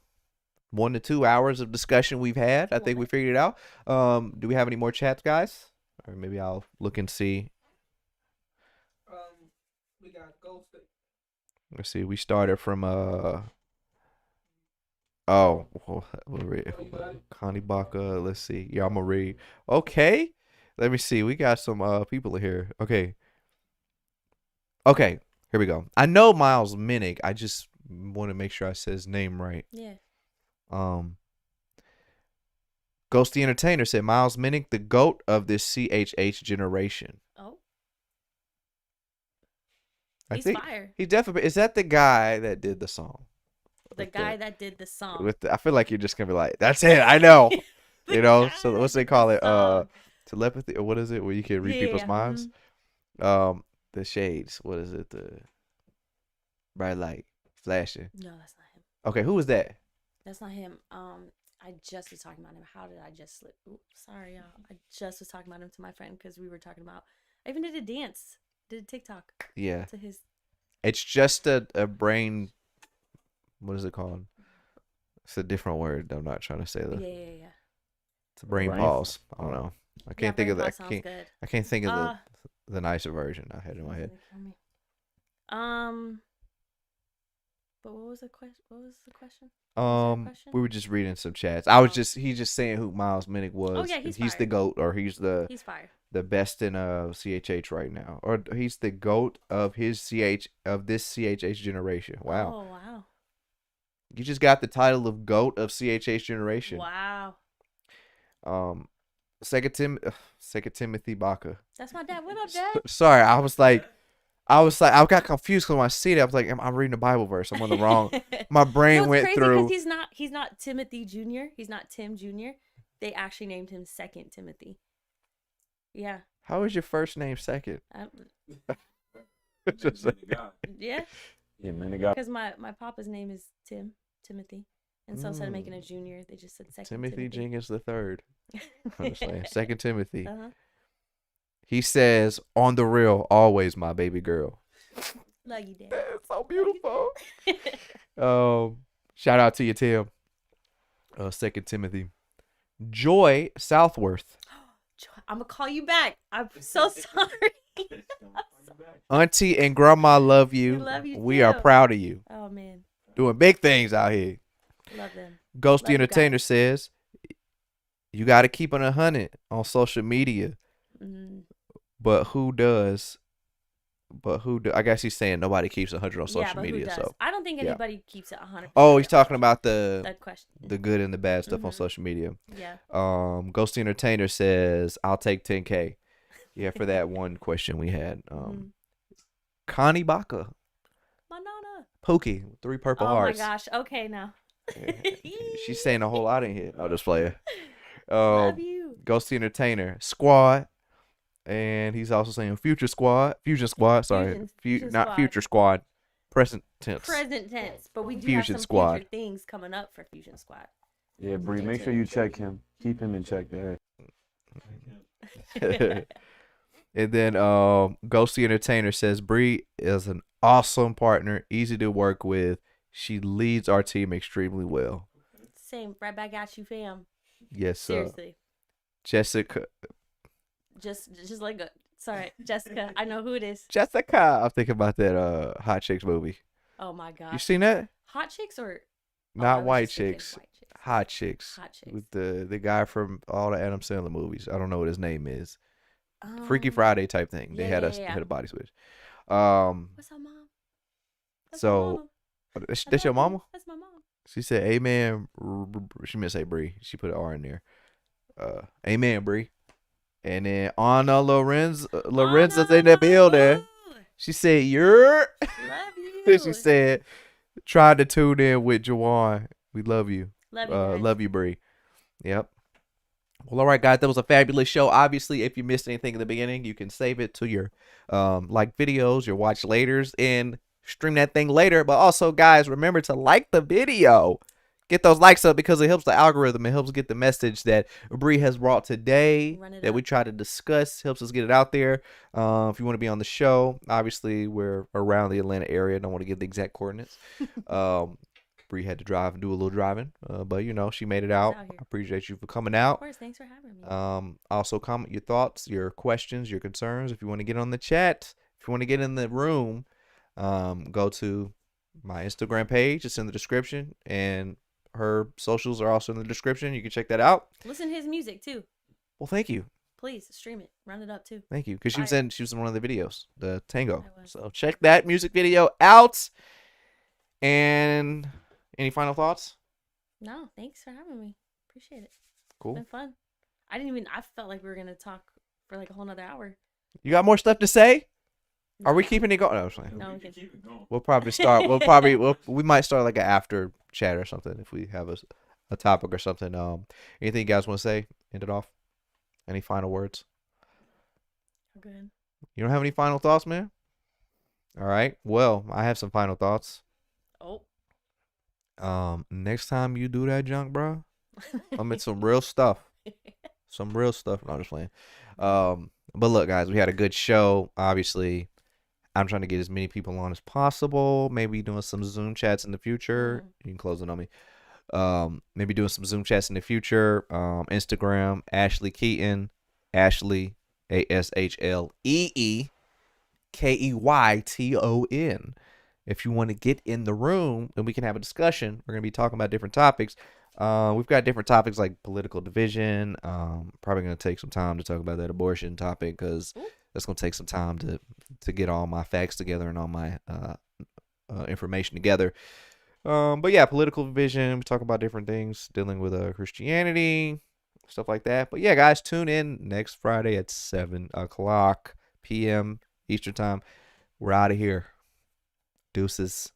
Speaker 1: to 2 hours of discussion we've had. I think we figured it out. Do we have any more chats, guys? Or maybe I'll look and see.
Speaker 4: We got Ghosted.
Speaker 1: Let's see. We started from Connie Baca. Let's see. Yeah, I'm gonna read. Okay. Let me see. We got some people here. Okay. Here we go. I know Miles Minnick. I just want to make sure I said his name right.
Speaker 2: Yeah.
Speaker 1: Ghost the Entertainer said Miles Minnick, the GOAT of this CHH generation.
Speaker 2: Oh.
Speaker 1: He's
Speaker 2: fire.
Speaker 1: He definitely is. That the guy that did the song?
Speaker 2: The guy that did the song.
Speaker 1: I feel like you're just gonna be like, that's it. I know. You know. So what's they call it? Telepathy or what is it? Where you can read people's minds.
Speaker 2: Mm-hmm.
Speaker 1: The shades. What is it? The bright light flashing.
Speaker 2: No, that's not him.
Speaker 1: Okay, who was that?
Speaker 2: That's not him. I just was talking about him. How did I just slip? Oops, sorry, y'all. I just was talking about him to my friend because we were talking about. I even did a dance. Did a TikTok.
Speaker 1: Yeah.
Speaker 2: To his.
Speaker 1: It's just a brain. What is it called? It's a different word. I'm not trying to say that.
Speaker 2: Yeah.
Speaker 1: It's a brain pause. I don't know. I can't think of that. I can't think of the nicer version I had in my head.
Speaker 2: But what was the question?
Speaker 1: We were just reading some chats. He's just saying who Miles Minnick was.
Speaker 2: Oh yeah,
Speaker 1: he's the GOAT, or he's
Speaker 2: fire.
Speaker 1: The best in CHH right now, or he's the GOAT of this CHH generation. Wow.
Speaker 2: Oh wow.
Speaker 1: You just got the title of GOAT of CHH generation.
Speaker 2: Wow.
Speaker 1: 2 Timothy Baca.
Speaker 2: That's my dad. What up, Dad?
Speaker 1: Sorry, I got confused because when I see it, I was like, I'm reading a Bible verse. I'm on the wrong. My brain went through.
Speaker 2: He's not Timothy Jr. He's not Tim Jr. They actually named him 2 Timothy. Yeah.
Speaker 1: How is your first name second?
Speaker 2: Yeah.
Speaker 3: Yeah, man, they got.
Speaker 2: Because my papa's name is Timothy, and so instead of making a junior, they just said 2
Speaker 1: Timothy Jenkins the third. I'm just saying, 2 Timothy.
Speaker 2: Uh-huh.
Speaker 1: He says, "On the real, always my baby girl."
Speaker 2: Love you, Dad.
Speaker 1: That's so beautiful. Shout out to you, Tim. 2 Timothy. Joy Southworth.
Speaker 2: I'm gonna call you back. I'm so sorry.
Speaker 1: Auntie and Grandma love you.
Speaker 2: We love you
Speaker 1: We
Speaker 2: too.
Speaker 1: are proud of you.
Speaker 2: Oh man.
Speaker 1: Doing big things out here.
Speaker 2: Love them.
Speaker 1: Ghost the
Speaker 2: Love you
Speaker 1: Entertainer says, you got to keep it 100 on social media.
Speaker 2: Mm-hmm.
Speaker 1: But who does But who do? I guess he's saying nobody keeps 100 on
Speaker 2: Yeah,
Speaker 1: social
Speaker 2: but who
Speaker 1: media.
Speaker 2: does?
Speaker 1: So
Speaker 2: I don't think
Speaker 1: yeah.
Speaker 2: anybody keeps it 100%.
Speaker 1: oh, he's talking about the
Speaker 2: That question.
Speaker 1: good and the bad stuff on
Speaker 2: Mhm.
Speaker 1: social media.
Speaker 2: Yeah.
Speaker 1: Ghosty Entertainer says, "I'll take 10K." Yeah, for that one question we had.
Speaker 2: Mhm.
Speaker 1: Connie Baca,
Speaker 2: Manana.
Speaker 1: Pookie, 3 purple
Speaker 2: Oh
Speaker 1: hearts.
Speaker 2: my gosh. Okay, now.
Speaker 1: She's saying a whole lot in here. I'll just play it.
Speaker 2: Love you.
Speaker 1: Ghosty Entertainer, Squad, and he's also saying Fusion Squad. Sorry,
Speaker 2: Fusion
Speaker 1: not
Speaker 2: Squad.
Speaker 1: Future Squad. Present tense.
Speaker 2: Present tense, but we do
Speaker 1: Fusion
Speaker 2: have some
Speaker 1: Squad.
Speaker 2: future things coming up for Fusion Squad.
Speaker 3: Yeah, Bree, make sure you check him. Keep him in check there.
Speaker 1: And then Ghosty Entertainer says Bree is an awesome partner, easy to work with. She leads our team extremely well.
Speaker 2: Same, right back at you, fam.
Speaker 1: Yes,
Speaker 2: Seriously,
Speaker 1: Jessica.
Speaker 2: just like sorry, Jessica. I know who it is.
Speaker 1: Jessica. I'm thinking about that Hot Chicks movie.
Speaker 2: Oh my gosh.
Speaker 1: You seen that?
Speaker 2: Hot chicks or
Speaker 1: Not
Speaker 2: I was
Speaker 1: White
Speaker 2: just thinking
Speaker 1: Chicks.
Speaker 2: white chicks.
Speaker 1: Hot Chicks.
Speaker 2: Hot chicks.
Speaker 1: With the guy from all the Adam Sandler movies. I don't know what his name is. Freaky Friday type thing. They had
Speaker 2: yeah.
Speaker 1: a body switch.
Speaker 2: What's up, mom? That's my
Speaker 1: So
Speaker 2: mama.
Speaker 1: that's your mama?
Speaker 2: That's my mom.
Speaker 1: She said, "Amen." She meant to say Bree. She put an R in there. Amen, Bree. And then Anna Lorenz Lorenzo's in the building. She said, "You're."
Speaker 2: Love you.
Speaker 1: She said, "Tried to tune in with Jawan. We love you.
Speaker 2: Love you. Guys.
Speaker 1: Love you, Bree." Yep. Well, all right, guys. That was a fabulous show. Obviously, if you missed anything in the beginning, you can save it to your like videos, your watch laters, and stream that thing later. But also, guys, remember to like the video. Get those likes up because it helps the algorithm. It helps get the message that Bree has brought today that we try to discuss. Helps us get it out there. If you want to be on the show, obviously we're around the Atlanta area. Don't want to give the exact coordinates. Bree had to drive and do a little driving, but you know she made it out. I appreciate you for coming out.
Speaker 2: Of course, thanks for having me.
Speaker 1: Also comment your thoughts, your questions, your concerns. If you want to get on the chat, if you want to get in the room, go to my Instagram page. It's in the description, and her socials are also in the description. You can check that out.
Speaker 2: Listen to his music too.
Speaker 1: Well, thank you.
Speaker 2: Please stream it. Run it up too.
Speaker 1: Thank you, because she was in one of the videos, the Tango. So check that music video out. And any final thoughts?
Speaker 2: No, thanks for having me. Appreciate it.
Speaker 1: Cool.
Speaker 2: It's been fun. I felt like we were gonna talk for like a whole nother hour.
Speaker 1: You got more stuff to say? Are we keeping it going? No,
Speaker 2: no, we can keep it going.
Speaker 1: We'll probably start. We might start like an after chat or something if we have a topic or something. Anything you guys want to say? End it off. Any final words?
Speaker 2: Good.
Speaker 1: You don't have any final thoughts, man? All right. Well, I have some final thoughts.
Speaker 2: Oh.
Speaker 1: Next time you do that junk, bro, I'm in some real stuff. Some real stuff. No, I'm just playing. But look, guys, we had a good show. Obviously, I'm trying to get as many people on as possible. Maybe doing some Zoom chats in the future. You can close it on me. Maybe doing some Zoom chats in the future. Instagram, Ashley Keaton. Ashley, ASHLEE KEYTON. If you want to get in the room and we can have a discussion, we're going to be talking about different topics. We've got different topics like political division. Probably going to take some time to talk about that abortion topic because that's going to take some time to get all my facts together and all my information together. But yeah, political division. We talk about different things dealing with Christianity, stuff like that. But yeah, guys, tune in next Friday at 7:00 p.m. Eastern time. We're out of here. Deuces.